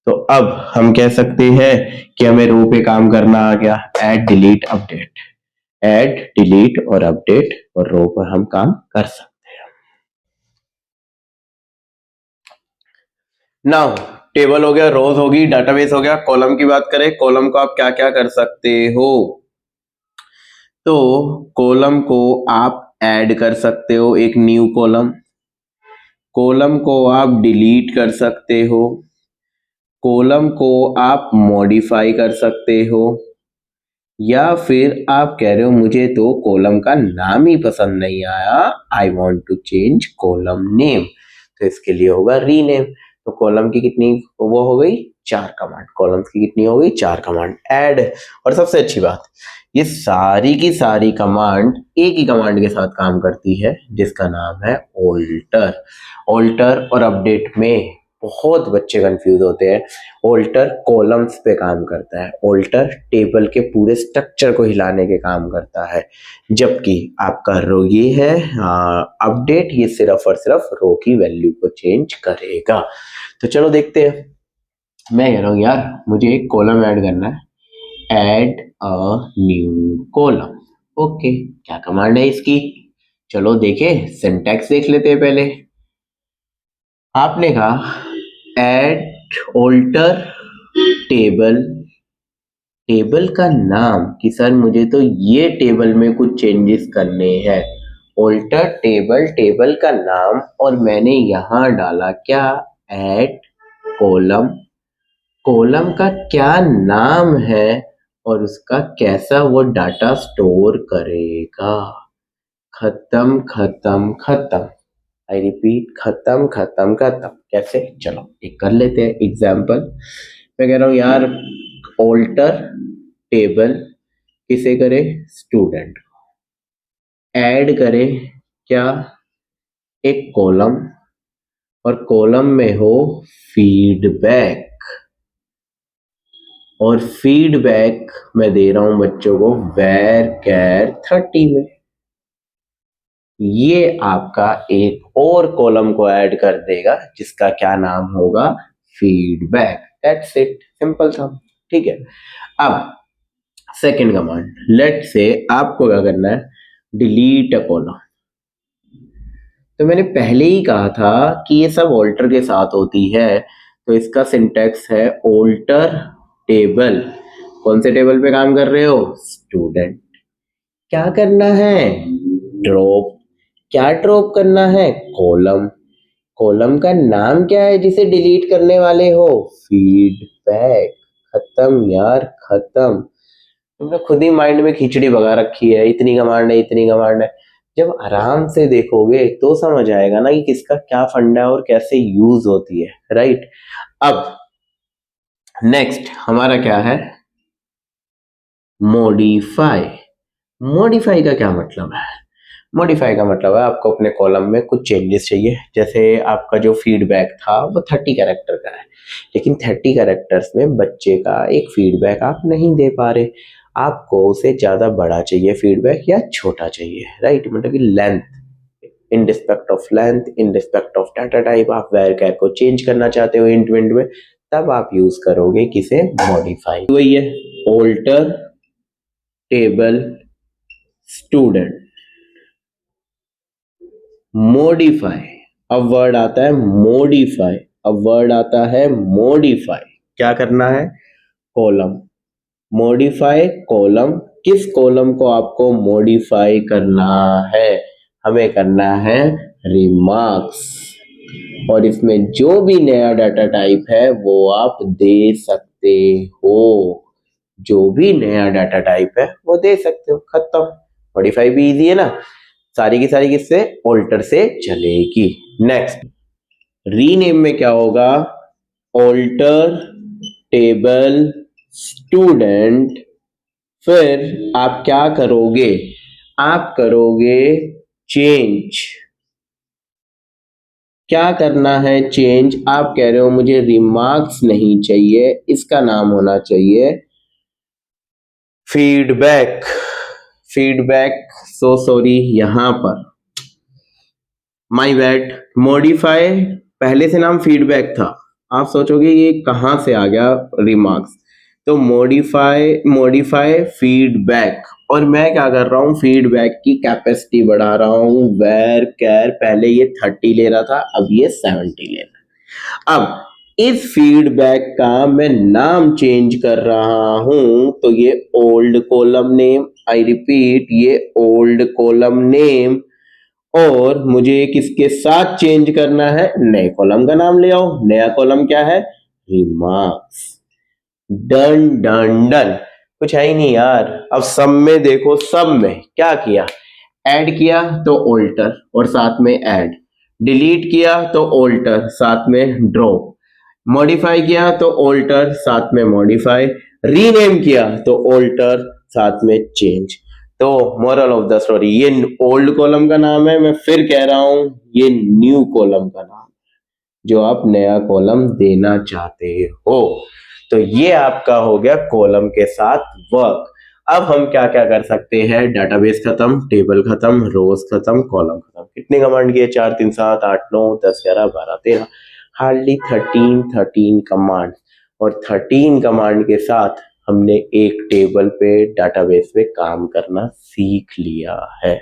तो अब हम कह सकते हैं कि हमें रो पे काम करना आ गया, add delete update, add delete और अपडेट, और रो पर हम काम कर सकते हैं। नाउ टेबल हो गया, रोज होगी, डाटाबेस हो गया। कॉलम की बात करें, कॉलम को आप क्या क्या कर सकते हो? तो कॉलम को आप ऐड कर सकते हो, एक न्यू कॉलम। कॉलम को आप डिलीट कर सकते हो। कॉलम को आप मॉडिफाई कर सकते हो, या फिर आप कह रहे हो मुझे तो कॉलम का नाम ही पसंद नहीं आया, I want to change column name, तो इसके लिए होगा रीनेम। तो कॉलम की कितनी वो हो गई? 4 कमांड। कॉलम्स की कितनी हो गई? 4 कमांड ऐड। और सबसे अच्छी बात, ये सारी की सारी कमांड एक ही कमांड के साथ काम करती है, जिसका नाम है ऑल्टर। ऑल्टर और अपडेट में बहुत बच्चे कंफ्यूज होते हैं। ऑल्टर कॉलम्स पे काम करता है, ऑल्टर टेबल के पूरे स्ट्रक्चर को हिलाने के काम करता है, जबकि आपका रो ये है अपडेट, ये सिर्फ और सिर्फ रो की वैल्यू को चेंज करेगा। तो चलो देखते हैं। मैं कह रहा हूँ यार मुझे एक कॉलम ऐड करना है, add a new column. Okay, क्या कमांड है इसकी? चलो देखे, सिंटैक्स देख लेते हैं पहले। आपने कहा ऐड ऑल्टर टेबल, टेबल का नाम कि सर मुझे तो ये टेबल में कुछ चेंजेस करने हैं। ऑल्टर टेबल, टेबल का नाम, और मैंने यहां डाला क्या? Add column. कॉलम का क्या नाम है और उसका कैसा वो डाटा स्टोर करेगा। खत्म खत्म खत्म, आई रिपीट, खत्म खत्म खत्म। कैसे? चलो एक कर लेते हैं एग्जाम्पल। मैं कह रहा हूं यार ऑल्टर टेबल किसे करे? स्टूडेंट। ऐड करे क्या? एक कॉलम, और कॉलम में हो फीडबैक, और फीडबैक मैं दे रहा हूं बच्चों को var char30 में। ये आपका एक और कॉलम को ऐड कर देगा, जिसका क्या नाम होगा? फीडबैक। दैट्स इट, सिंपल था। ठीक है, अब सेकंड कमांड, लेट से आपको क्या करना है? Delete a column. तो मैंने पहले ही कहा था कि ये सब ऑल्टर के साथ होती है, तो इसका सिंटैक्स है ऑल्टर टेबल। कौन से टेबल पे काम कर रहे हो? स्टूडेंट। क्या करना है? ड्रॉप। क्या ड्रॉप करना है? कॉलम। कॉलम का नाम क्या है जिसे डिलीट करने वाले हो? फीडबैक। खत्म यार, खत्म। तुमने खुद ही माइंड में खिचड़ी भगा रखी है, इतनी कमांड है, इतनी कमांड है। जब आराम से देखोगे तो समझ आएगा ना कि किसका क्या फंडा है और कैसे यूज होती है, राइट। अब नेक्स्ट हमारा क्या है? मॉडिफाई। मॉडिफाई का क्या मतलब है? मॉडिफाई का मतलब है आपको अपने कॉलम में कुछ चेंजेस चाहिए। जैसे आपका जो फीडबैक था वो 30 कैरेक्टर का है, लेकिन 30 कैरेक्टर्स में बच्चे का एक फीडबैक आप नहीं दे पा रहे, आपको उसे ज़्यादा बड़ा चाहिए फीडबैक या छोटा चाहिए, राइट। मतलब कि length, in respect of length, in respect of data type, आप वेर कैर को चेंज करना चाहते हो इंट विंट में, तब आप यूज करोगे किसे? मॉडिफाई। वही है ऑल्टर टेबल स्टूडेंट। मॉडिफाई। अब वर्ड आता है मॉडिफाई। अब वर्ड आता है मॉडिफाई। क्या करना है? कॉलम। Modify column. किस कॉलम को आपको मॉडिफाई करना है? हमें करना है रिमार्क्स। और इसमें जो भी नया डाटा टाइप है वो आप दे सकते हो। जो भी नया डाटा टाइप है वो दे सकते हो। खत्म। मॉडिफाई भी इजी है ना। सारी की सारी किससे? ऑल्टर से चलेगी। नेक्स्ट, रीनेम में क्या होगा? Alter table student. फिर आप क्या करोगे? आप करोगे चेंज। क्या करना है चेंज? आप कह रहे हो मुझे रिमार्क्स नहीं चाहिए, इसका नाम होना चाहिए फीडबैक। फीडबैक। सो सॉरी, यहां पर माय बैड। मॉडिफाई पहले से नाम फीडबैक था। आप सोचोगे ये कहां से आ गया रिमार्क्स। तो मॉडिफाई फीडबैक। और मैं क्या कर रहा हूं? फीडबैक की कैपेसिटी बढ़ा रहा हूं। वेर कैर पहले ये 30 ले रहा था, अब ये 70 ले रहा है। अब इस फीडबैक का मैं नाम चेंज कर रहा हूं, तो ये old column name, I repeat, ये ओल्ड कॉलम नेम। और मुझे किसके साथ चेंज करना है? नए कॉलम का नाम ले आओ। नया कॉलम क्या है? रिमार्क्स। Done done done. कुछ है ही नहीं यार। अब सब में देखो, सब में क्या किया? ऐड किया तो ऑल्टर और साथ में ऐड। डिलीट किया तो ऑल्टर साथ में ड्रॉप। मॉडिफाई किया तो ऑल्टर साथ में मॉडिफाई। रीनेम किया तो ऑल्टर साथ में चेंज। तो मोरल ऑफ द स्टोरी, ये ओल्ड कॉलम का नाम है। मैं फिर कह रहा हूं, ये न्यू कॉलम का नाम, जो आप नया कॉलम देना चाहते हो। तो ये आपका हो गया कॉलम के साथ वर्क। अब हम क्या क्या कर सकते हैं? डाटाबेस खत्म, टेबल खत्म, रोज खत्म, कॉलम खत्म। कितने कमांड किए? 4 3 7 8 9 10 11 12 13, हार्डली 13 कमांड। और 13 कमांड के साथ हमने एक टेबल पे, डाटाबेस पे काम करना सीख लिया है।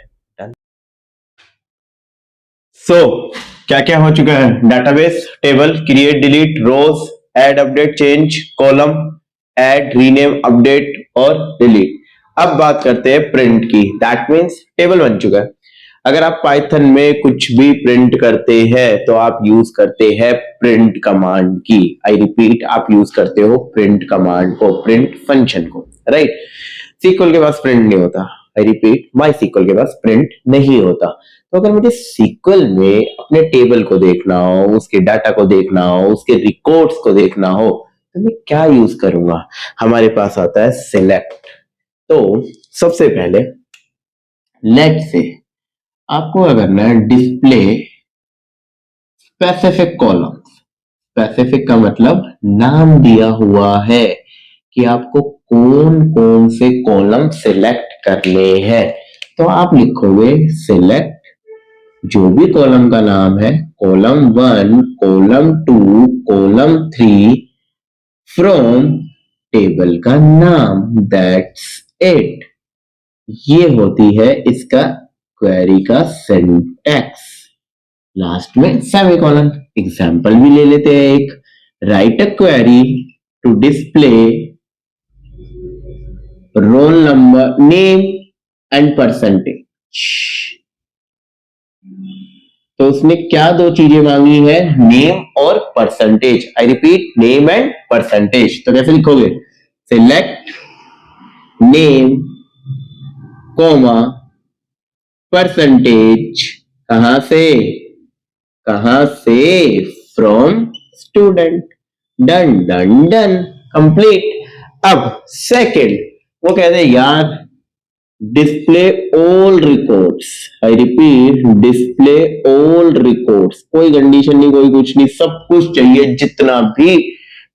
क्या क्या हो चुका है? Database, table, create, delete, rows, add, update, change, column, add, rename, update और डिलीट। अब बात करते हैं प्रिंट की। दैट मीन्स टेबल बन चुका है। अगर आप पाइथन में कुछ भी प्रिंट करते हैं तो आप यूज करते हैं प्रिंट कमांड की। आई रिपीट, आप यूज करते हो प्रिंट कमांड को, प्रिंट फंक्शन को, राइट? सीक्वल के पास प्रिंट नहीं होता। आई रिपीट, माई सीक्वल के पास प्रिंट नहीं होता। तो अगर मुझे सीक्वल में अपने टेबल को देखना हो, उसके डाटा को देखना हो, उसके रिकॉर्ड्स को देखना हो, तो मैं क्या यूज करूंगा? हमारे पास आता है सिलेक्ट। तो सबसे पहले लेट से आपको क्या करना है? Display specific column. स्पेसिफिक का मतलब नाम दिया हुआ है कि आपको कौन कौन से कॉलम सिलेक्ट करने हैं। तो आप लिखोगे सिलेक्ट जो भी कॉलम का नाम है, column 1, column 2, column 3 from table का नाम। That's it. ये होती है इसका क्वेरी का सिंटैक्स। लास्ट में सेमीकोलन। एग्जांपल भी ले लेते हैं एक। Write a query to display roll number, name and percentage. तो उसने क्या दो चीजें मांगी है? नेम और percentage. I repeat, name and percentage. तो कैसे लिखोगे? Select name comma percentage. कहां से? कहां से? From student. Done done done, complete. अब सेकंड, वो कहते हैं यार display all records. I repeat, display all records. कोई कंडीशन नहीं, कोई कुछ नहीं, सब कुछ चाहिए जितना भी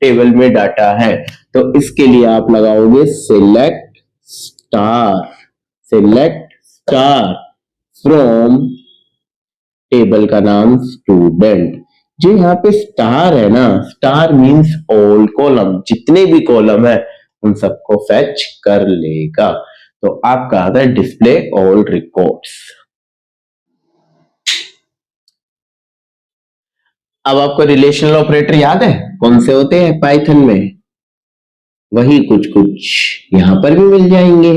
टेबल में डाटा है। तो इसके लिए आप लगाओगे select star. Select star from table का नाम स्टूडेंट। जो यहाँ पे स्टार है ना, स्टार मीन्स ऑल कॉलम, जितने भी कॉलम है उन सबको फेच कर लेगा। तो आपका आता है डिस्प्ले ऑल रिकॉर्ड्स। अब आपको रिलेशनल ऑपरेटर याद है कौन से होते हैं पाइथन में? वही कुछ कुछ यहां पर भी मिल जाएंगे।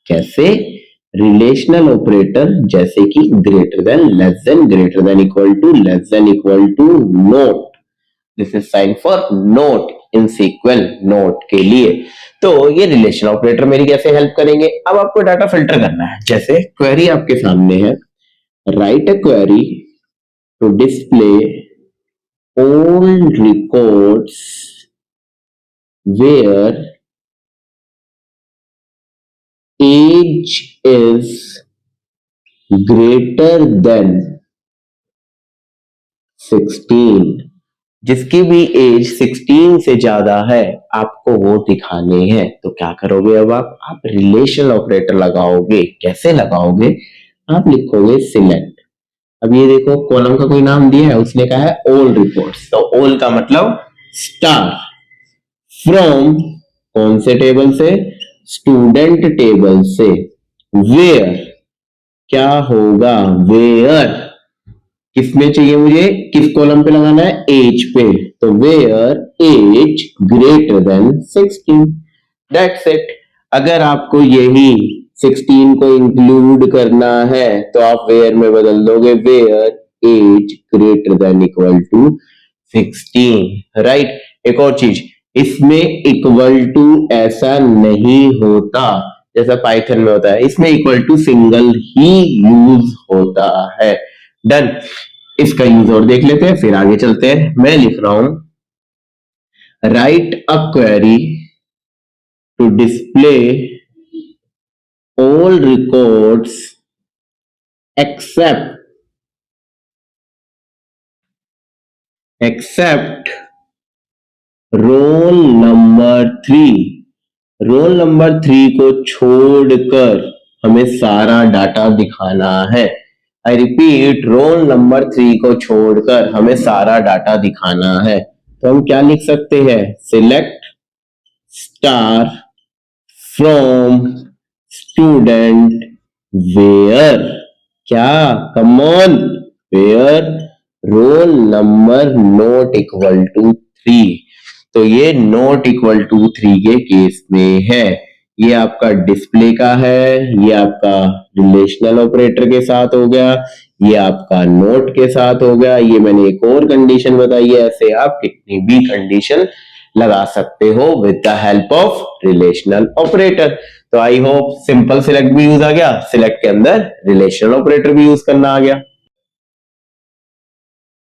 कैसे? रिलेशनल ऑपरेटर जैसे कि greater than, less than, greater than equal to, less than equal to, not. This is sign for not in SQL, not के लिए। तो ये रिलेशनल ऑपरेटर मेरी कैसे हेल्प करेंगे? अब आपको डाटा फिल्टर करना है। जैसे क्वेरी आपके सामने है, write a query to display all records where age is greater than 16। जिसकी भी एज 16 से ज्यादा है आपको वो दिखाने हैं। तो क्या करोगे? अब आप रिलेशनल ऑपरेटर लगाओगे। कैसे लगाओगे? आप लिखोगे सिलेक्ट। अब ये देखो कॉलम का कोई नाम दिया है, उसने कहा है ऑल रिपोर्ट्स। तो ऑल का मतलब स्टार, फ्रॉम कौन से टेबल से? स्टूडेंट टेबल से। वेयर क्या होगा? वेयर किसमें चाहिए मुझे? किस कॉलम पे लगाना है? एज पे। तो where age greater than 16। That's it. अगर आपको यही 16 को इंक्लूड करना है तो आप वेयर में बदल दोगे, where age greater than equal to 16। Right. एक और चीज, इसमें इक्वल टू ऐसा नहीं होता जैसा पाइथन में होता है, इसमें इक्वल टू सिंगल ही यूज होता है। डन। इसका यूज और देख लेते हैं, फिर आगे चलते हैं। मैं लिख रहा हूं write a query to display all records except roll number 3। Roll number 3 को छोड़कर हमें सारा डाटा दिखाना है। आई रिपीट, रोल नंबर 3 को छोड़कर हमें सारा डाटा दिखाना है। तो हम क्या लिख सकते हैं? Select star from student where क्या? Come on, where roll number not equal to 3। तो ये नॉट इक्वल टू 3 के केस में है। ये आपका डिस्प्ले का है, ये आपका रिलेशनल ऑपरेटर के साथ हो गया, ये आपका नोट के साथ हो गया, ये मैंने एक और कंडीशन बताई है। ऐसे आप कितनी भी कंडीशन लगा सकते हो with the help of relational operator. तो आई होप सिंपल सिलेक्ट भी यूज आ गया, सिलेक्ट के अंदर रिलेशनल ऑपरेटर भी यूज करना आ गया।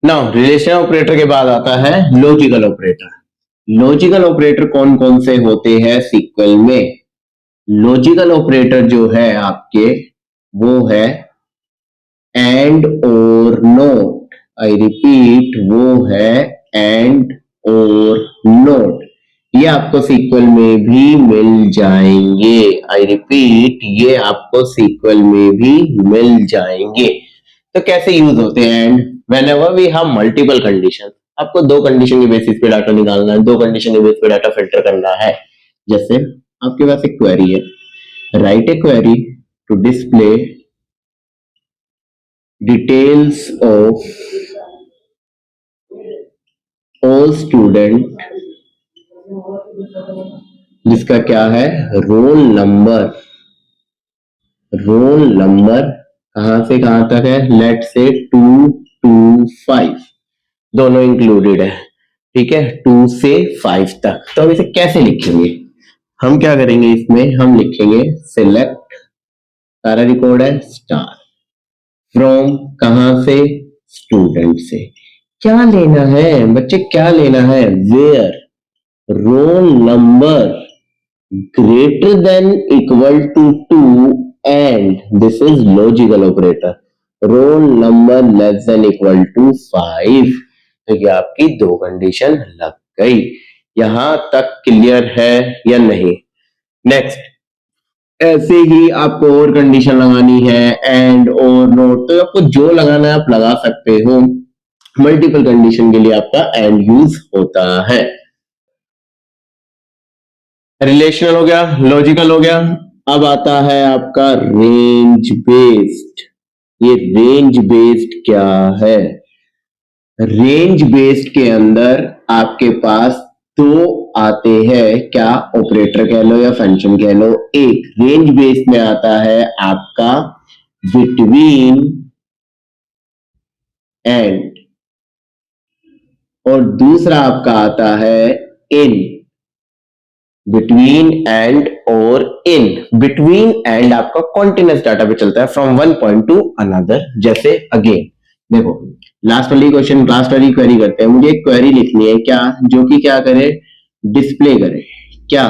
नाउ रिलेशनल ऑपरेटर के बाद आता है लॉजिकल ऑपरेटर। लॉजिकल ऑपरेटर कौन कौन से होते हैं सीक्वल में? लॉजिकल ऑपरेटर जो है आपके वो है एंड और नोट। आई रिपीट, वो है एंड और नोट। ये आपको सीक्वल में भी मिल जाएंगे। आई रिपीट, ये आपको सीक्वल में भी मिल जाएंगे। तो कैसे यूज होते हैं and? Whenever we have multiple condition, आपको दो कंडीशन के बेसिस पे डाटा निकालना है, दो कंडीशन के बेसिस पे डाटा फिल्टर करना है। जैसे आपके पास एक क्वेरी है, write a query to display details of all student, जिसका क्या है? Roll number. रोल नंबर कहां से कहां तक है? लेट से 2 to 5 दोनों इंक्लूडेड है। ठीक है, 2 से 5 तक। तो अब इसे कैसे लिखेंगे? हम क्या करेंगे इसमें? हम लिखेंगे सिलेक्ट, सारा रिकॉर्ड है स्टार, फ्रॉम कहां से? स्टूडेंट से। क्या लेना है बच्चे? क्या लेना है? Where roll number greater than equal to 2 and this is logical operator, roll number less than equal to 5। तो ये आपकी दो कंडीशन लग गई। यहां तक क्लियर है या नहीं? नेक्स्ट, ऐसे ही आपको और कंडीशन लगानी है एंड और नोट। तो आपको जो लगाना है आप लगा सकते हो। मल्टीपल कंडीशन के लिए आपका एंड यूज होता है। रिलेशनल हो गया, लॉजिकल हो गया। अब आता है आपका रेंज बेस्ड। ये रेंज बेस्ड क्या है? रेंज बेस्ड के अंदर आपके पास दो आते हैं, क्या ऑपरेटर कह लो या फंक्शन कह लो। एक रेंज बेस्ड में आता है आपका बिटवीन एंड, और दूसरा आपका आता है इन। बिटवीन एंड और इन। बिटवीन एंड आपका कॉन्टिन्यूस डाटा पे चलता है from one point two another. जैसे अगेन देखो, लास्ट वाली क्वेश्चन, लास्ट वाली क्वेरी करते हैं। मुझे एक क्वेरी लिखनी है क्या, जो कि क्या करे, डिस्प्ले करे क्या,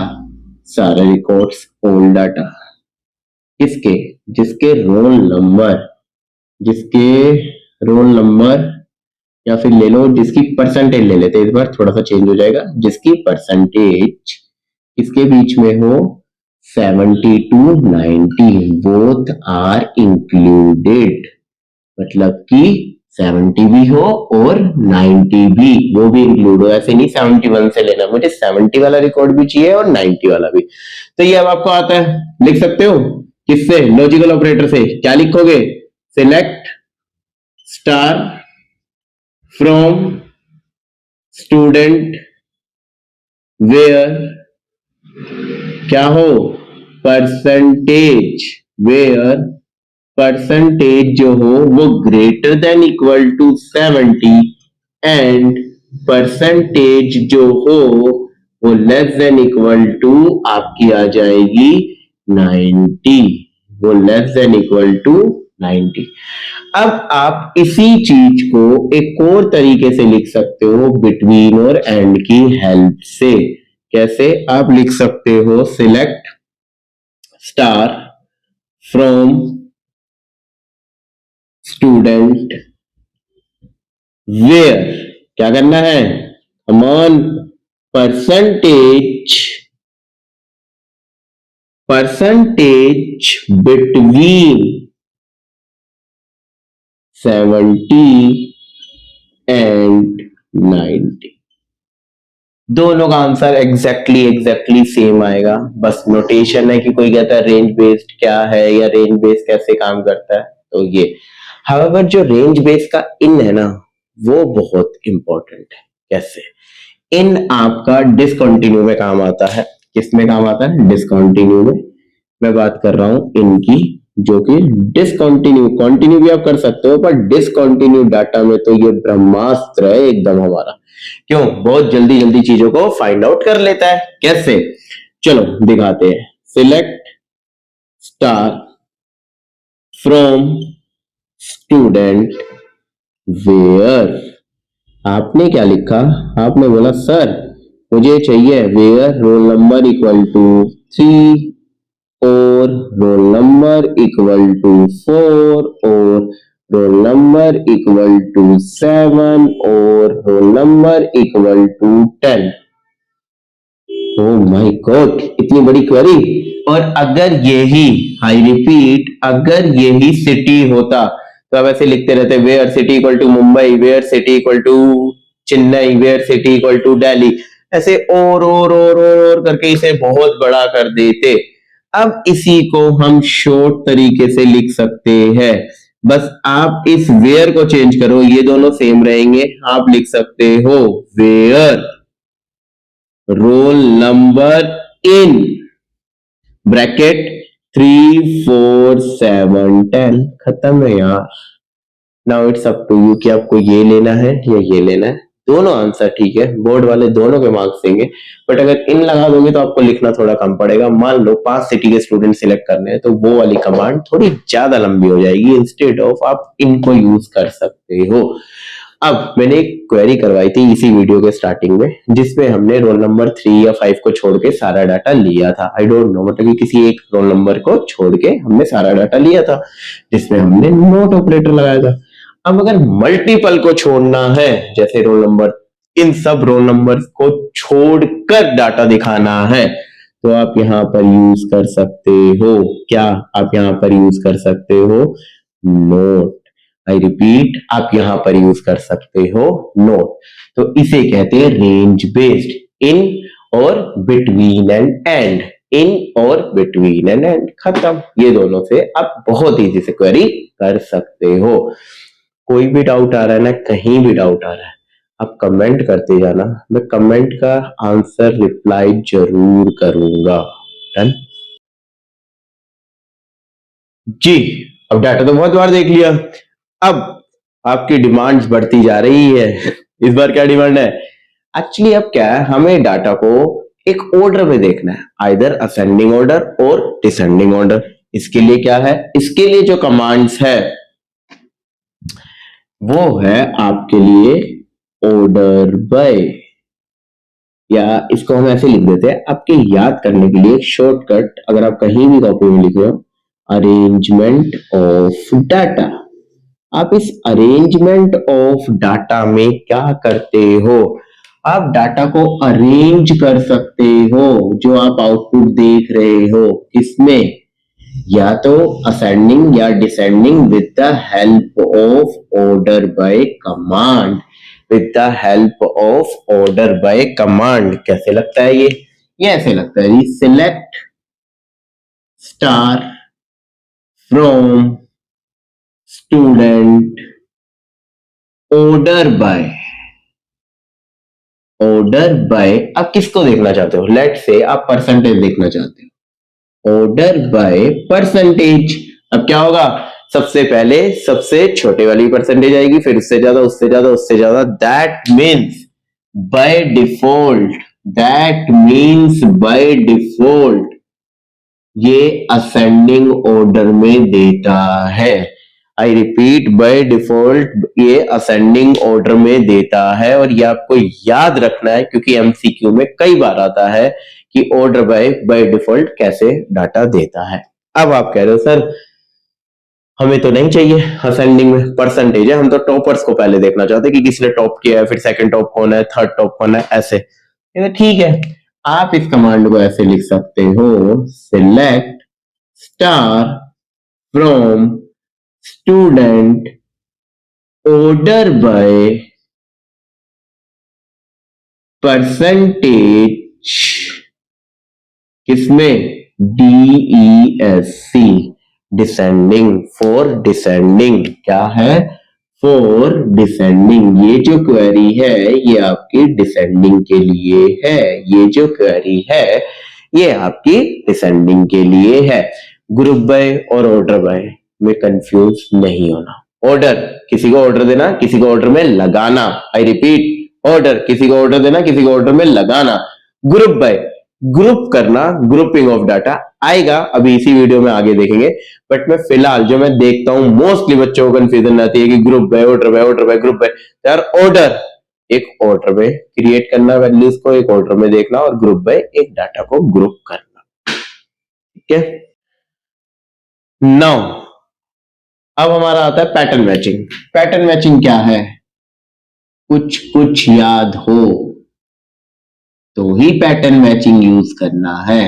सारे रिकॉर्ड्स ऑल डाटा किसके, जिसके रोल नंबर, जिसके रोल नंबर, या फिर ले लो जिसकी परसेंटेज ले लेते हैं, इस बार थोड़ा सा चेंज हो जाएगा, जिसकी परसेंटेज इसके बीच में हो 70 to 90, बोथ आर इंक्लूडेड। मतलब कि 70 भी हो और 90 भी, वो भी इंक्लूड हो। ऐसे नहीं 71 से लेना, मुझे 70 वाला रिकॉर्ड भी चाहिए और 90 वाला भी। तो ये अब आपको आता है, लिख सकते हो किससे, लॉजिकल ऑपरेटर से। क्या लिखोगे, select star from student where, क्या हो, परसेंटेज, वेयर परसेंटेज जो हो वो greater than equal to 70 and percentage जो हो वो लेस देन इक्वल टू आपकी आ जाएगी 90, वो लेस देन इक्वल टू 90। अब आप इसी चीज को एक और तरीके से लिख सकते हो बिटवीन और एंड की हेल्प से। कैसे, आप लिख सकते हो select star from student where, क्या करना है, among percentage, percentage between 70 and 90। दोनों का आंसर एग्जैक्टली सेम आएगा, बस नोटेशन है कि कोई कहता है रेंज बेस्ड क्या है या रेंज बेस्ड कैसे काम करता है। तो ये हाउएवर जो रेंज बेस्ड का इन है ना, वो बहुत इंपॉर्टेंट है। कैसे, इन आपका डिसकंटिन्यू में काम आता है। किस में काम आता है, डिसकंटिन्यू में। मैं बात कर रहा हूं इनकी, जो कि डिसकंटिन्यू, कंटिन्यू भी आप कर सकते हो, पर डिसकंटिन्यू डाटा में तो ये ब्रह्मास्त्र है एकदम हमारा। क्यों, बहुत जल्दी जल्दी चीजों को फाइंड आउट कर लेता है। कैसे, चलो दिखाते हैं। Select star from student where, आपने क्या लिखा, आपने बोला सर मुझे चाहिए where roll number equal to 3 और रोल नंबर इक्वल टू 4 और रोल नंबर इक्वल टू 7 और roll number equal to 10। Oh my god, इतनी बड़ी क्वेरी। और अगर यही, आई रिपीट, अगर यही सिटी होता तो आप ऐसे लिखते रहते, where city equal to Mumbai, where city equal to Chennai, where city equal to Delhi, ऐसे और करके इसे बहुत बड़ा कर देते। अब इसी को हम शॉर्ट तरीके से लिख सकते हैं। बस आप इस वेयर को चेंज करो, ये दोनों सेम रहेंगे। आप लिख सकते हो where roll number in bracket 3 4 7 10, खत्म है यार। Now it's up to you कि आपको ये लेना है या ये लेना है। दोनों आंसर ठीक है, बोर्ड वाले दोनों के मार्क्स देंगे, बट अगर इन लगा दोगे तो आपको लिखना थोड़ा कम पड़ेगा। मान लो 5 सिटी के स्टूडेंट सिलेक्ट करने हैं तो वो वाली कमांड थोड़ी ज्यादा लंबी हो जाएगी, इंस्टेड ऑफ आप इनको यूज कर सकते हो। अब मैंने एक क्वेरी करवाई थी इसी वीडियो के स्टार्टिंग में, जिसमें हमने रोल नंबर 3 या 5 को छोड़ के सारा डाटा लिया था। आई डोंट नो, मतलब कि किसी एक रोल नंबर को छोड़ के हमने सारा डाटा लिया था, जिसमें हमने नोट ऑपरेटर लगाया था। अब अगर मल्टीपल को छोड़ना है, जैसे रोल नंबर, इन सब रोल नंबर को छोड़कर डाटा दिखाना है, तो आप यहां पर यूज कर सकते हो क्या, आप यहां पर यूज कर सकते हो नोट। आई रिपीट, आप यहां पर यूज कर सकते हो नोट। तो इसे कहते हैं रेंज बेस्ड। इन और बिटवीन एंड इन और बिटवीन एंड खत्म। ये दोनों से आप बहुत इजी से क्वेरी कर सकते हो। कोई भी डाउट आ रहा है ना, कहीं भी डाउट आ रहा है, आप कमेंट करते जाना, मैं कमेंट का आंसर रिप्लाई जरूर करूंगा। डन जी। अब डाटा तो बहुत बार देख लिया, अब आपकी डिमांड्स बढ़ती जा रही है। इस बार क्या डिमांड है? एक्चुअली अब क्या है, हमें डाटा को एक ऑर्डर में देखना है, आइदर असेंडिंग ऑर्डर और डिसेंडिंग ऑर्डर। इसके लिए क्या है, इसके लिए जो कमांड्स है वो है आपके लिए ऑर्डर बाय, या इसको हम ऐसे लिख देते हैं आपके याद करने के लिए शॉर्टकट, अगर आप कहीं भी कॉपी में लिख रहे हो, अरेंजमेंट ऑफ डाटा। आप इस अरेंजमेंट ऑफ डाटा में क्या करते हो, आप डाटा को अरेंज कर सकते हो, जो आप आउटपुट देख रहे हो इसमें, या तो असेंडिंग या descending with the help of order by command. With the help of order by command कैसे लगता है ये ऐसे लगता है जी, select star from student order by. Order by आप किसको देखना चाहते हो, लेट से आप परसेंटेज देखना चाहते हो, ऑर्डर बाय परसेंटेज। अब क्या होगा, सबसे पहले सबसे छोटे वाली परसेंटेज आएगी, फिर उससे ज्यादा, उससे ज्यादा, उससे ज्यादा। That means by default, that means by default ये असेंडिंग ऑर्डर में देता है। आई रिपीट, बाय डिफॉल्ट ये असेंडिंग ऑर्डर में देता है, और ये आपको याद रखना है क्योंकि एमसीक्यू में कई बार आता है कि ऑर्डर बाय डिफॉल्ट कैसे डाटा देता है। अब आप कह रहे हो सर हमें तो नहीं चाहिए असेंडिंग में परसेंटेज है, हम तो टॉपर्स को पहले देखना चाहते हैं कि किसने टॉप किया है, फिर सेकंड टॉप कौन है, थर्ड टॉप कौन है, ऐसे। ठीक है, आप इस कमांड को ऐसे लिख सकते हो, select star from student order by percentage, किसमें, DESC, डिसेंडिंग, फॉर डिसेंडिंग। क्या है, फॉर डिसेंडिंग। ये जो क्वेरी है ये आपकी डिसेंडिंग के लिए है, ये जो क्वेरी है ये आपकी डिसेंडिंग के लिए है। ग्रुप बाय और ऑर्डर बाय में कंफ्यूज नहीं होना। ऑर्डर किसी को ऑर्डर देना, किसी को ऑर्डर में लगाना। आई रिपीट, ऑर्डर किसी को ऑर्डर देना, किसी को ऑर्डर में लगाना। ग्रुप बाय ग्रुप करना, ग्रुपिंग ऑफ डाटा आएगा अभी इसी वीडियो में आगे देखेंगे। बट मैं फिलहाल जो मैं देखता हूं मोस्टली बच्चों को कंफ्यूजन आती है कि group by, order by, order bye, group by. यार ऑर्डर एक ऑर्डर में क्रिएट करना वैल्यूज को, एक ऑर्डर में देखना, और ग्रुप बाय एक डाटा को ग्रुप करना। ठीक है, नाउ अब हमारा आता है पैटर्न मैचिंग। पैटर्न मैचिंग क्या है, कुछ कुछ याद हो तो ही पैटर्न मैचिंग यूज करना है।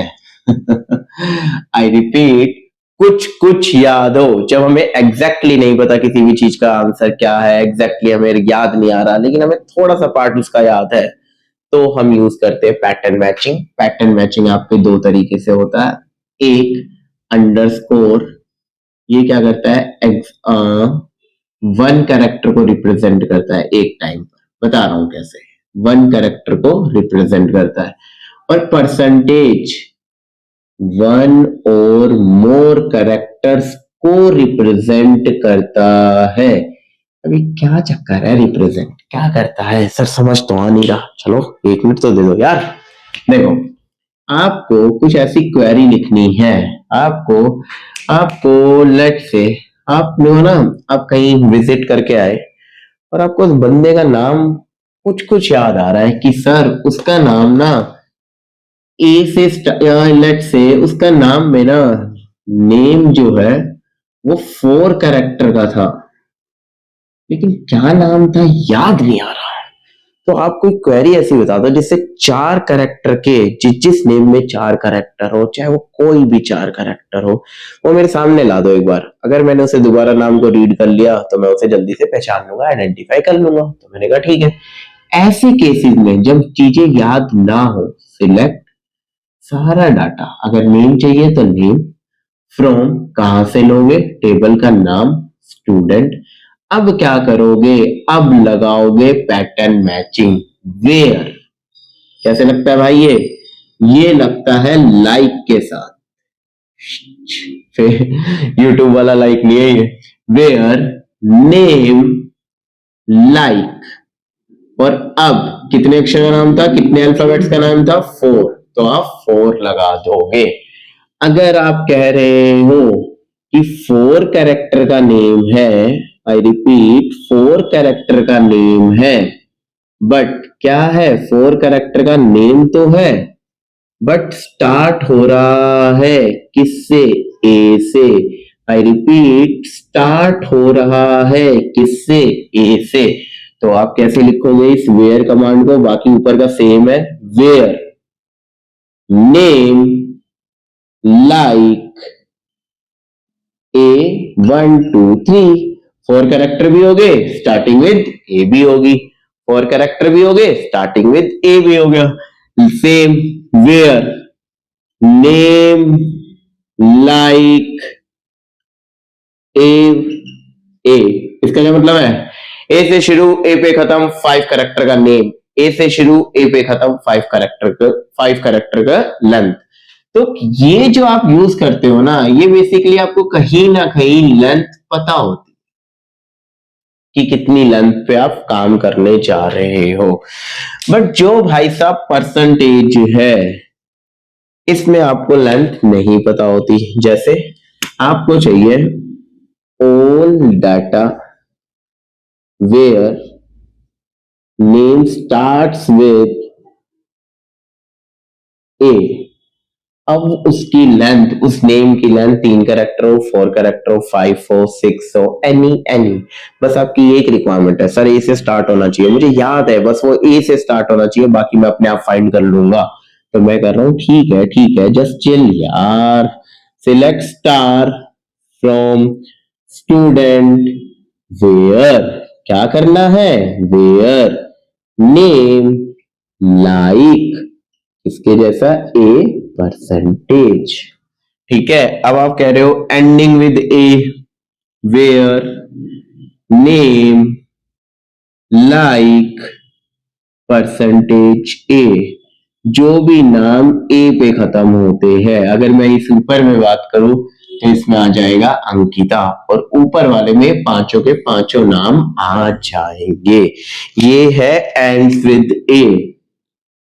आई रिपीट, कुछ कुछ याद हो। जब हमें एग्जैक्टली नहीं पता किसी भी चीज का आंसर क्या है, एग्जैक्टली हमें याद नहीं आ रहा, लेकिन हमें थोड़ा सा पार्ट उसका याद है, तो हम यूज करते हैं पैटर्न मैचिंग। पैटर्न मैचिंग आपके दो तरीके से होता है, एक अंडरस्कोर, ये क्या करता है, वन कैरेक्टर को रिप्रेजेंट करता है एक टाइम पर। बता रहा हूं कैसे, वन कैरेक्टर को रिप्रेजेंट करता है। और परसेंटेज वन और मोर कैरेक्टर्स को रिप्रेजेंट करता है। अभी क्या चक्कर है, रिप्रेजेंट क्या करता है सर, समझ तो आ नहीं रहा। चलो 1 मिनट तो दे दो यार। देखो, आपको कुछ ऐसी क्वेरी लिखनी है, आपको आपको लेट से आपने ना, आप कहीं विजिट करके आए और आपको उस बंदे का नाम कुछ कुछ याद आ रहा है कि सर उसका नाम ना ए से लेट से उसका नाम में ना, नेम जो है वो 4 कैरेक्टर का था, लेकिन क्या नाम था याद नहीं आ रहा। तो आप कोई क्वेरी ऐसी बता दो जिससे 4 कैरेक्टर के, जिस नेम में 4 कैरेक्टर हो, चाहे वो कोई भी 4 कैरेक्टर हो, वो मेरे सामने ला दो एक बार। अगर मैंने उसे दोबारा नाम को रीड कर लिया तो मैं उसे जल्दी से पहचान लूंगा, आइडेंटिफाई कर लूंगा। तो मैंने कहा ठीक है। ऐसे केसेस में जब चीजें याद ना हो, सिलेक्ट सारा डाटा, अगर नेम चाहिए तो नेम, फ्रॉम कहां से लोगे, टेबल का नाम, स्टूडेंट, अब क्या करोगे, अब लगाओगे पैटर्न मैचिंग। वेयर कैसे लगता है भाई, ये लगता है लाइक के साथ। फिर यूट्यूब वाला लाइक नहीं है ये। वेयर नेम लाइक, और अब कितने अक्षर का नाम था, कितने अल्फाबेट्स का नाम था, 4, तो आप 4 लगा दोगे। अगर आप कह रहे हो कि 4 कैरेक्टर का नेम है, आई रिपीट 4 कैरेक्टर का नेम है, बट क्या है, 4 कैरेक्टर का नेम तो है, बट स्टार्ट हो रहा है किससे, ए से। आई रिपीट स्टार्ट हो रहा है किससे, ए से। तो आप कैसे लिखोगे इस वेयर कमांड को, बाकी ऊपर का सेम है। Where name like a 1 2 3, 4 character भी हो गए, स्टार्टिंग विद ए भी होगी, 4 कैरेक्टर भी हो गए, स्टार्टिंग विद ए भी हो गया। Same where name like A, A इसका क्या मतलब है, ए से शुरू ए पे खत्म, 5 कैरेक्टर का नेम, ए से शुरू ए पे खत्म, 5 कैरेक्टर का लेंथ। तो ये जो आप यूज करते हो ना, ये बेसिकली आपको कहीं ना कहीं लेंथ पता होती कि कितनी लेंथ पे आप काम करने जा रहे हो। बट जो भाई साहब परसेंटेज है, इसमें आपको लेंथ नहीं पता होती। जैसे आपको चाहिए all data where name starts with A, अब उसकी लेंथ, उस नेम की लेंथ 3 कैरेक्टर हो, 4 कैरेक्टर हो, 5 हो, 6 हो, एनी बस आपकी एक रिक्वायरमेंट है, सर ए से स्टार्ट होना चाहिए, मुझे याद है बस वो ए से स्टार्ट होना चाहिए, बाकी मैं अपने आप फाइंड कर लूंगा। तो मैं कर रहा हूं ठीक है जस्ट चिल यार। Select star from student where, क्या करना है, वेयर नेम लाइक इसके जैसा ए परसेंटेज। ठीक है, अब आप कह रहे हो ending with A, where name like percentage A, जो भी नाम ए पे खत्म होते हैं। अगर मैं इस ऊपर में बात करूं तो इसमें आ जाएगा अंकिता, और ऊपर वाले में पांचों के पांचों नाम आ जाएंगे। ये है ends with A,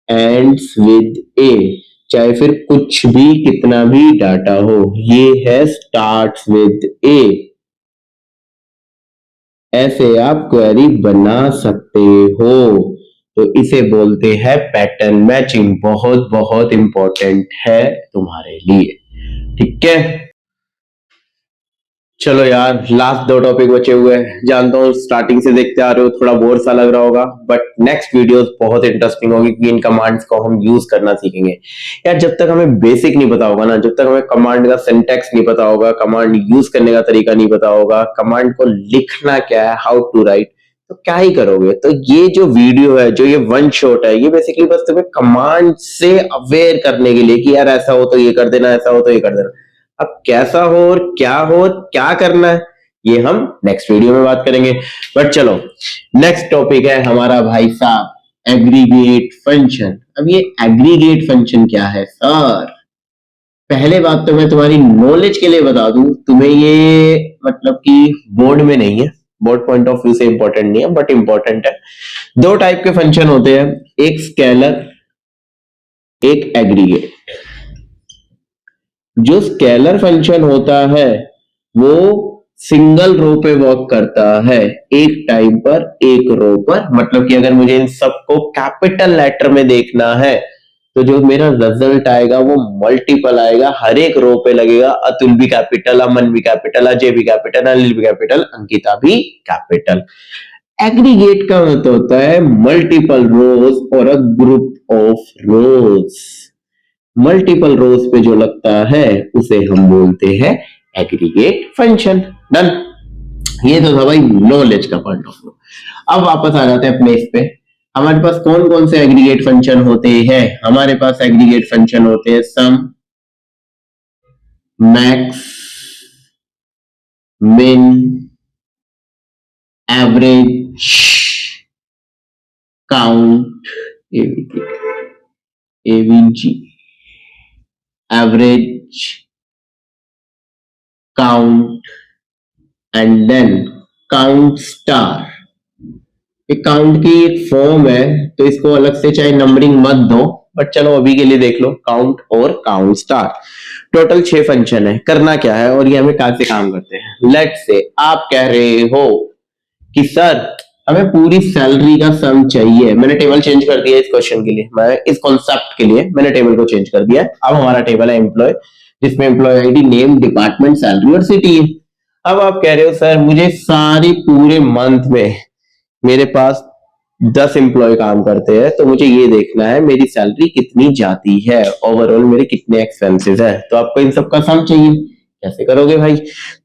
ends with A, चाहे फिर कुछ भी कितना भी डाटा हो। ये है स्टार्ट्स विद ए, ऐसे आप क्वेरी बना सकते हो। तो इसे बोलते हैं पैटर्न मैचिंग, बहुत बहुत इंपॉर्टेंट है तुम्हारे लिए। ठीक है, चलो यार लास्ट 2 टॉपिक बचे हुए हैं। जानता हूँ स्टार्टिंग से देखते आ रहे हो, थोड़ा बोर सा लग रहा होगा, बट नेक्स्ट वीडियोस बहुत इंटरेस्टिंग होगी क्योंकि इन कमांड्स को हम यूज करना सीखेंगे। यार जब तक हमें बेसिक नहीं पता होगा ना, जब तक हमें कमांड का सिंटैक्स नहीं पता होगा, कमांड यूज करने का तरीका नहीं पता होगा, कमांड को लिखना क्या है, हाउ टू राइट, तो क्या ही करोगे। तो ये जो वीडियो है, जो ये वन शॉट है, ये बेसिकली बस तुम्हें कमांड से अवेयर करने के लिए कि यार ऐसा हो तो ये कर देना, ऐसा हो तो ये कर देना। अब कैसा हो और क्या करना है, ये हम नेक्स्ट वीडियो में बात करेंगे। बट चलो नेक्स्ट टॉपिक है हमारा भाई साहब एग्रीगेट फंक्शन। अब ये एग्रीगेट फंक्शन क्या है सर, पहले बात तो मैं तुम्हारी नॉलेज के लिए बता दूं, तुम्हें ये मतलब कि बोर्ड में नहीं है, बोर्ड पॉइंट ऑफ व्यू से इंपॉर्टेंट नहीं है बट इंपॉर्टेंट है। 2 टाइप के फंक्शन होते हैं, एक स्केलर एक एग्रीगेट। जो स्केलर फंक्शन होता है वो सिंगल रो पे वर्क करता है, एक टाइम पर एक रो पर। मतलब कि अगर मुझे इन सबको कैपिटल लेटर में देखना है तो जो मेरा रिजल्ट आएगा वो मल्टीपल आएगा, हर एक रो पे लगेगा। अतुल भी कैपिटल, अमन भी कैपिटल, अजय भी कैपिटल, अनिल भी कैपिटल, अंकिता भी कैपिटल। एग्रीगेट का मतलब होता है मल्टीपल रोज और a group of rows. Multiple rows पे जो लगता है उसे हम बोलते हैं एग्रीगेट फंक्शन। डन, ये तो था भाई नॉलेज का पॉइंट ऑफ व्यू। अब वापस आ जाते हैं अपने इस पे, हमारे पास कौन कौन से एग्रीगेट फंक्शन होते हैं। हमारे पास एग्रीगेट फंक्शन होते हैं sum, max, min, average count AVG average count and then count star. काउंट की एक फॉर्म है तो इसको अलग से चाहे नंबरिंग मत दो, बट चलो अभी के लिए देख लो काउंट और काउंट स्टार। टोटल 6 फंक्शन है। करना क्या है और ये हमें कहां से काम करते हैं। लेट्स से आप कह रहे हो कि सर हमें पूरी सैलरी का सम चाहिए। मैंने टेबल चेंज कर दिया इस क्वेश्चन के लिए, मैं इस कॉन्सेप्ट के लिए मैंने टेबल को चेंज कर दिया। अब हमारा टेबल है एम्प्लॉय, जिसमें employee ID, name, department, salary और सिटी है। अब आप कह रहे हो सर मुझे सारी पूरे मंथ में मेरे पास 10 एम्प्लॉय काम करते हैं, तो मुझे ये देखना है मेरी सैलरी कितनी जाती है, ओवरऑल मेरे कितने एक्सपेंसेस है। तो आपको इन सब का सम चाहिए। कैसे करोगे भाई।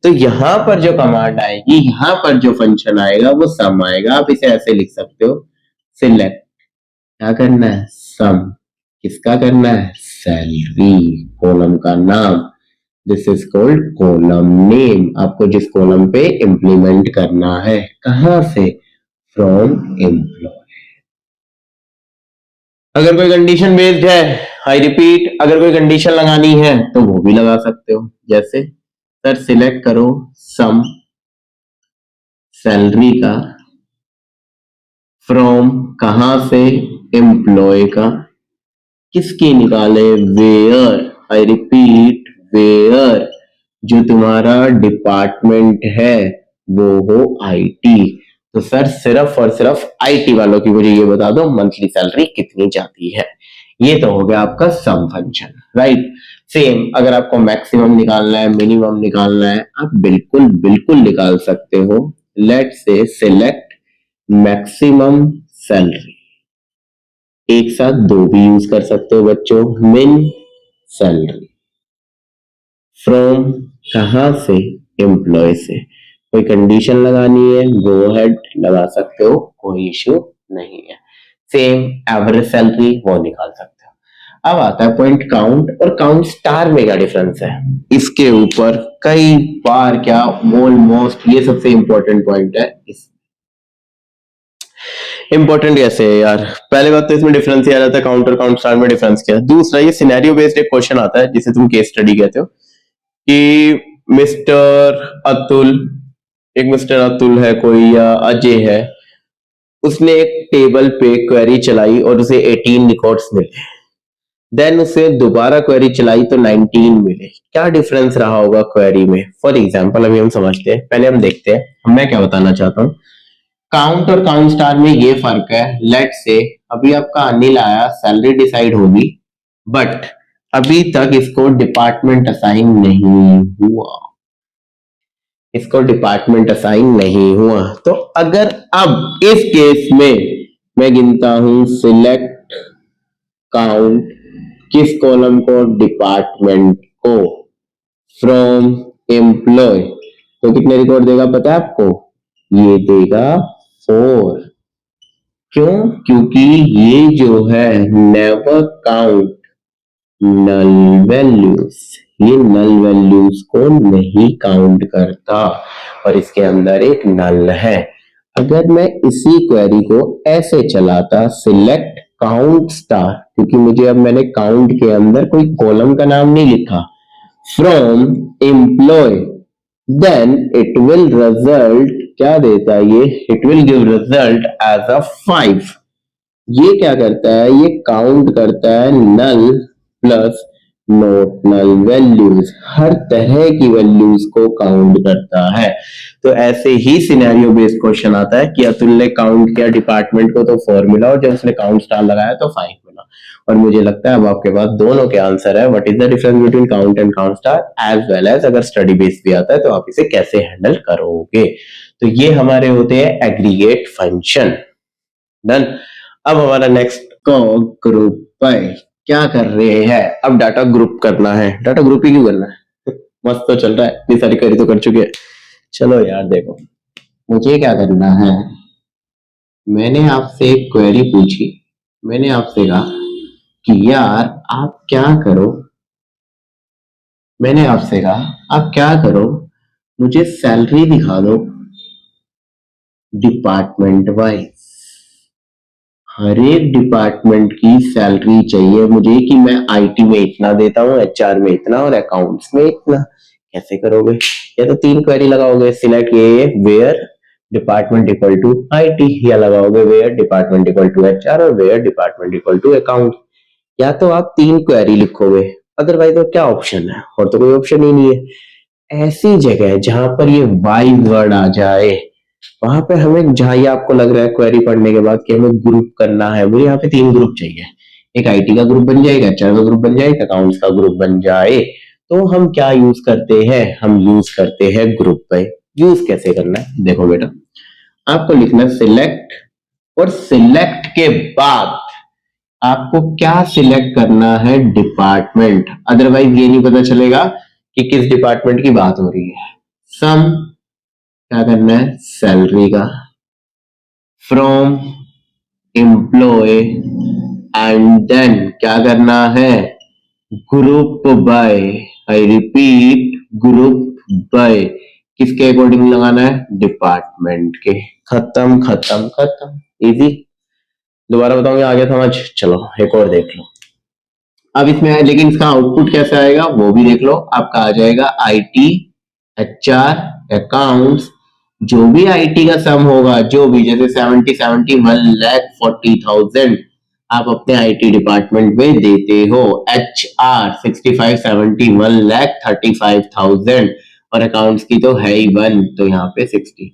तो यहां पर जो कमांड आएगी, यहां पर जो फंक्शन आएगा वो सम आएगा। आप इसे ऐसे लिख सकते हो, सिलेक्ट, क्या करना है, सम। किसका करना है, सैलरी, कॉलम का नाम, this is called column name. आपको जिस कॉलम पे इंप्लीमेंट करना है, कहां से, फ्रॉम एम्प्लॉय। अगर कोई कंडीशन बेस्ड है, आई रिपीट, अगर कोई कंडीशन लगानी है तो वो भी लगा सकते हो। जैसे सर सिलेक्ट करो सम सैलरी का फ्रॉम, कहां से, एम्प्लॉय का, किसकी निकाले, वेयर, आई रिपीट वेयर, जो तुम्हारा डिपार्टमेंट है वो हो आईटी। तो सर सिर्फ और सिर्फ आईटी वालों की मुझे ये बता दो मंथली सैलरी कितनी जाती है। ये तो हो गया आपका सम फंक्शन, राइट। सेम अगर आपको मैक्सिमम निकालना है, मिनिमम निकालना है, आप बिल्कुल बिल्कुल निकाल सकते हो। Let's say select maximum salary, एक साथ दो भी यूज कर सकते हो बच्चों, मिन सैलरी फ्रॉम, कहां से, एम्प्लॉय से। कोई कंडीशन लगानी है, गो अहेड लगा सकते हो, कोई इश्यू नहीं है। सेम एवरेज सैलरी वो निकाल सकते हो। अब आता है पॉइंट काउंट और काउंट स्टार में क्या डिफरेंस है। इसके ऊपर कई बार क्या, ऑलमोस्ट ये सबसे इंपॉर्टेंट पॉइंट है। इंपॉर्टेंट कैसे है यार, पहले बात तो इसमें डिफरेंस ही आ जाता है काउंट और काउंट स्टार में डिफरेंस क्या है। दूसरा ये सिनेरियो बेस्ड एक क्वेश्चन आता है जिसे तुम केस स्टडी कहते हो कि मिस्टर अतुल, एक मिस्टर अतुल है कोई या अजय है, उसने एक टेबल पे क्वेरी चलाई और उसे 18 रिकॉर्ड्स मिले। देन उसे दोबारा क्वेरी चलाई तो 19 मिले। क्या डिफरेंस रहा होगा क्वेरी में। फॉर एग्जाम्पल अभी हम समझते हैं, पहले हम देखते हैं मैं क्या बताना चाहता हूँ। काउंट और काउंट स्टार में ये फर्क है। लेट्स से अभी आपका अनिल आया, सैलरी डिसाइड होगी, बट अभी तक इसको डिपार्टमेंट असाइन नहीं हुआ, इसको डिपार्टमेंट असाइन नहीं हुआ। तो अगर अब इस केस में मैं गिनता हूं सिलेक्ट काउंट, किस कॉलम को, डिपार्टमेंट को, फ्रॉम एम्प्लॉय, तो कितने रिकॉर्ड देगा पता है आपको, ये देगा 4। क्यों, क्योंकि ये जो है नेवर काउंट नल वैल्यूज, ये नल वैल्यूज को नहीं काउंट करता और इसके अंदर एक नल है। अगर मैं इसी क्वेरी को ऐसे चलाता, सिलेक्ट काउंट स्टार, क्योंकि मुझे अब मैंने काउंट के अंदर कोई कॉलम का नाम नहीं लिखा, from employee, then it will result, क्या देता है ये, it will give result as a 5। ये क्या करता है, ये काउंट करता है null plus not null values, हर तरह की वैल्यूज को काउंट करता है। तो ऐसे ही सिनेरियो बेस्ड क्वेश्चन आता है कि अतुल ने काउंट किया डिपार्टमेंट को तो 4 मिला और जब उसने काउंट स्टार लगाया तो 5 मिला। और मुझे लगता है अब आपके पास दोनों के आंसर है, what is the difference between count and count star, as well as अगर स्टडी बेस्ड भी आता है तो आप इसे कैसे हैंडल करोगे। तो ये हमारे होते हैं एग्रीगेट फंक्शन। डन। अब हमारा नेक्स्ट को ग्रुप है। क्या कर रहे हैं, अब डाटा ग्रुप करना है। डाटा ग्रुप ही क्यों करना है, मस्त तो चल रहा है, इतनी सारी क्वेरी तो कर चुके हैं। चलो यार देखो, मुझे क्या करना है, मैंने आपसे एक क्वेरी पूछी, मैंने आपसे कहा कि यार आप क्या करो, मैंने आपसे कहा आप क्या करो, मुझे सैलरी दिखा दो, डिपार्टमेंट वाइज। हर एक डिपार्टमेंट की सैलरी चाहिए मुझे कि मैं आईटी में इतना देता हूँ, एचआर में इतना और अकाउंट्स में इतना। कैसे करोगे? या तो 3 क्वेरी लगाओगे, सिलेक्ट ये where department equal to IT, या लगाओगे where department equal to HR और where department equal to account. या तो आप 3 क्वेरी लिखोगे, अदरवाइज तो क्या ऑप्शन है? और तो कोई ऑप्शन ही नहीं है। ऐसी जगह जहां पर ये वाइज वर्ड आ जाए, वहां पे हमें, जहां ये आपको लग रहा है क्वेरी पढ़ने के बाद कि हमें ग्रुप करना है, मुझे यहाँ पे 3 ग्रुप चाहिए, एक आईटी का ग्रुप बन जाएगा, एचआर का ग्रुप बन जाएगा, अकाउंट्स का ग्रुप बन जाए, तो हम क्या यूज करते हैं? हम यूज करते हैं ग्रुप बाय। यूज कैसे करना है देखो बेटा, आपको लिखना है सिलेक्ट, और सिलेक्ट के बाद आपको क्या सिलेक्ट करना है? डिपार्टमेंट। अदरवाइज ये नहीं पता चलेगा कि किस डिपार्टमेंट की बात हो रही है। सम क्या करना है? सैलरी का। फ्रॉम एम्प्लॉय, एंड देन क्या करना है? Group by. I repeat, group by. किसके अकॉर्डिंग लगाना है? डिपार्टमेंट के। खत्म खत्म खत्म, इजी। दोबारा बताऊंगी, आगे समझ। चलो एक और देख लो। अब इसमें है, लेकिन इसका आउटपुट कैसे आएगा वो भी देख लो। आपका आ जाएगा आईटी, एचआर, अकाउंट्स, जो भी आईटी का सम होगा, जो भी, जैसे 70 1,40,000 आप अपने आईटी डिपार्टमेंट में देते हो, एचआर 65 70 1,35,000, और अकाउंट्स की तो है ही 1, तो यहाँ पे 60।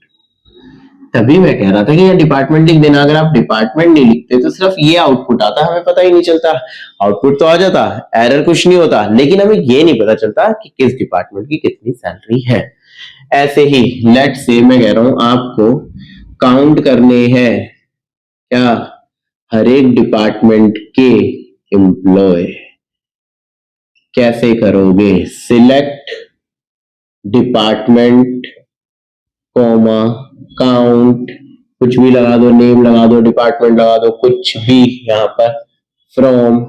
तभी मैं कह रहा था कि ये डिपार्टमेंट लिख देना। अगर आप डिपार्टमेंट नहीं लिखते तो सिर्फ ये आउटपुट आता, हमें पता ही नहीं चलता। आउटपुट तो आ जाता, एरर कुछ नहीं होता, लेकिन हमें ये नहीं पता चलता कि किस डिपार्टमेंट की कितनी सैलरी है। ऐसे ही लेट से मैं कह रहा हूं आपको काउंट करने हैं क्या? हर एक डिपार्टमेंट के एम्प्लॉय। कैसे करोगे? सिलेक्ट डिपार्टमेंट, कॉमा, काउंट, कुछ भी लगा दो, नेम लगा दो, डिपार्टमेंट लगा दो, कुछ भी यहाँ पर, फ्रॉम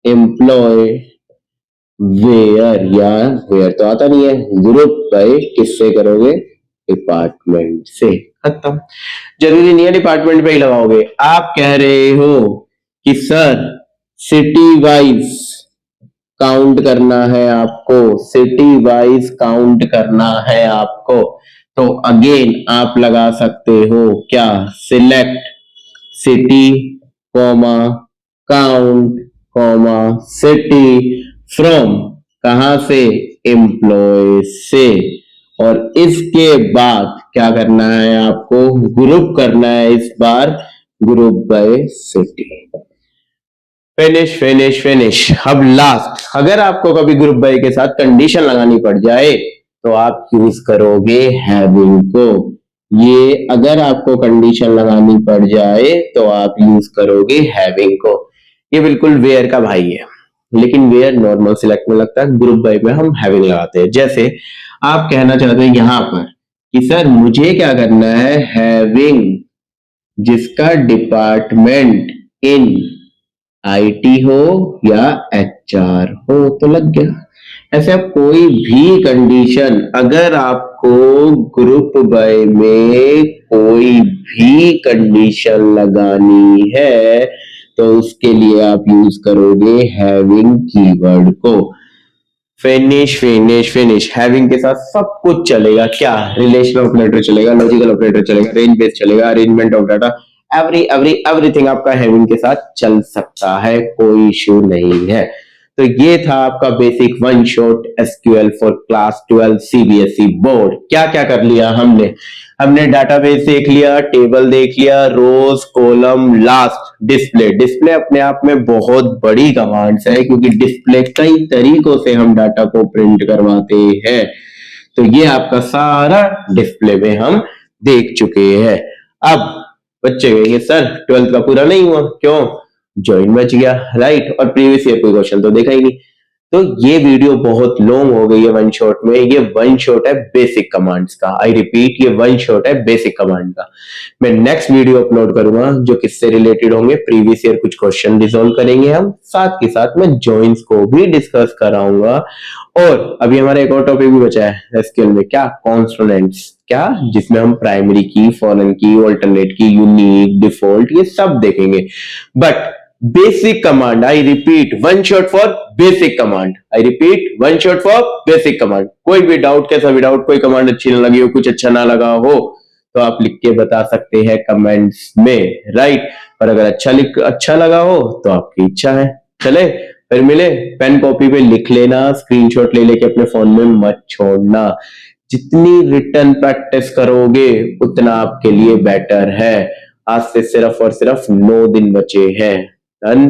एम्प्लॉय, वेयर, या वेयर तो आता नहीं है, ग्रुप बाय। किससे करोगे? डिपार्टमेंट से। खत्म। जरूरी नहीं है डिपार्टमेंट पे ही लगाओगे। आप कह रहे हो कि सर सिटी वाइज काउंट करना है आपको, सिटी वाइज काउंट करना है आपको, तो अगेन आप लगा सकते हो क्या? Select city, comma, count, comma, city, from, कहां से? एम्प्लॉय से। और इसके बाद क्या करना है आपको? ग्रुप करना है, इस बार group by city. Finish finish finish. अब लास्ट, अगर आपको कभी ग्रुप बाय के साथ कंडीशन लगानी पड़ जाए तो आप यूज करोगे हैविंग को। ये अगर आपको कंडीशन लगानी पड़ जाए तो आप यूज करोगे हैविंग को। ये बिल्कुल वेयर का भाई है, लेकिन वेयर नॉर्मल सिलेक्ट में लगता है, ग्रुप बाय में हम हैविंग लगाते हैं। जैसे आप कहना चाहते हैं यहां पर कि सर मुझे क्या करना है? हैविंग जिसका डिपार्टमेंट इन आईटी हो या एचआर हो, तो लग गया। ऐसे आप कोई भी कंडीशन, अगर आपको ग्रुप बाय में कोई भी कंडीशन लगानी है तो उसके लिए आप यूज करोगे हैविंग कीवर्ड को। Finish finish finish. हैविंग के साथ सब कुछ चलेगा। क्या? रिलेशनल ऑपरेटर चलेगा, लॉजिकल ऑपरेटर चलेगा, रेंज बेस चलेगा, अरेंजमेंट ऑफ डाटा, एवरीथिंग आपका हैविंग के साथ चल सकता है, कोई इश्यू नहीं है। तो ये था आपका basic one shot SQL for class 12 CBSE board. क्या क्या कर लिया हमने? हमने डाटाबेस देख लिया, टेबल देख लिया, रोज, कॉलम, लास्ट डिस्प्ले। डिस्प्ले अपने आप में बहुत बड़ी कमांड्स है, क्योंकि डिस्प्ले कई तरीकों से हम डाटा को प्रिंट करवाते हैं। तो ये आपका सारा डिस्प्ले में हम देख चुके हैं। अब बच्चे कहेंगे सर 12th का पूरा नहीं हुआ, क्यों? ज्वाइन बच गया, राइट? और प्रीवियस ईयर कोई क्वेश्चन तो देखा ही नहीं। तो ये वीडियो बहुत लॉन्ग हो गई है वन शॉट में। ये वन शॉट है बेसिक कमांड्स का। आई रिपीट, ये वन शॉट है बेसिक कमांड का। मैं नेक्स्ट वीडियो अपलोड करूंगा जो किससे रिलेटेड होंगे, प्रीवियस ईयर कुछ क्वेश्चन रिजॉल्व करेंगे हम, साथ के साथ मैं जॉइंस को भी डिस्कस कराऊंगा। और अभी हमारा एक और टॉपिक भी बचा है एसक्यूएल में, क्या, कॉन्सोनेंट्स, क्या, जिसमें हम प्राइमरी की, फॉरेन की, ऑल्टरनेट की, यूनिक, डिफॉल्ट, ये सब देखेंगे। But basic command, I repeat, one shot for basic command, I repeat, one shot for basic command. कोई भी डाउट, कैसा भी डाउट, कोई कमांड अच्छी ना लगी हो, कुछ अच्छा ना लगा हो, तो आप लिख के बता सकते हैं कमेंट्स में, राइट। और अगर अच्छा लगा हो तो आपकी इच्छा है। चले फिर मिले, पेन कॉपी पे लिख लेना, स्क्रीनशॉट ले लेके अपने फोन में मत छोड़ना। जितनी रिटर्न प्रैक्टिस करोगे उतना आपके लिए बेटर है। आज से सिर्फ और सिर्फ 9 दिन बचे हैं। डन।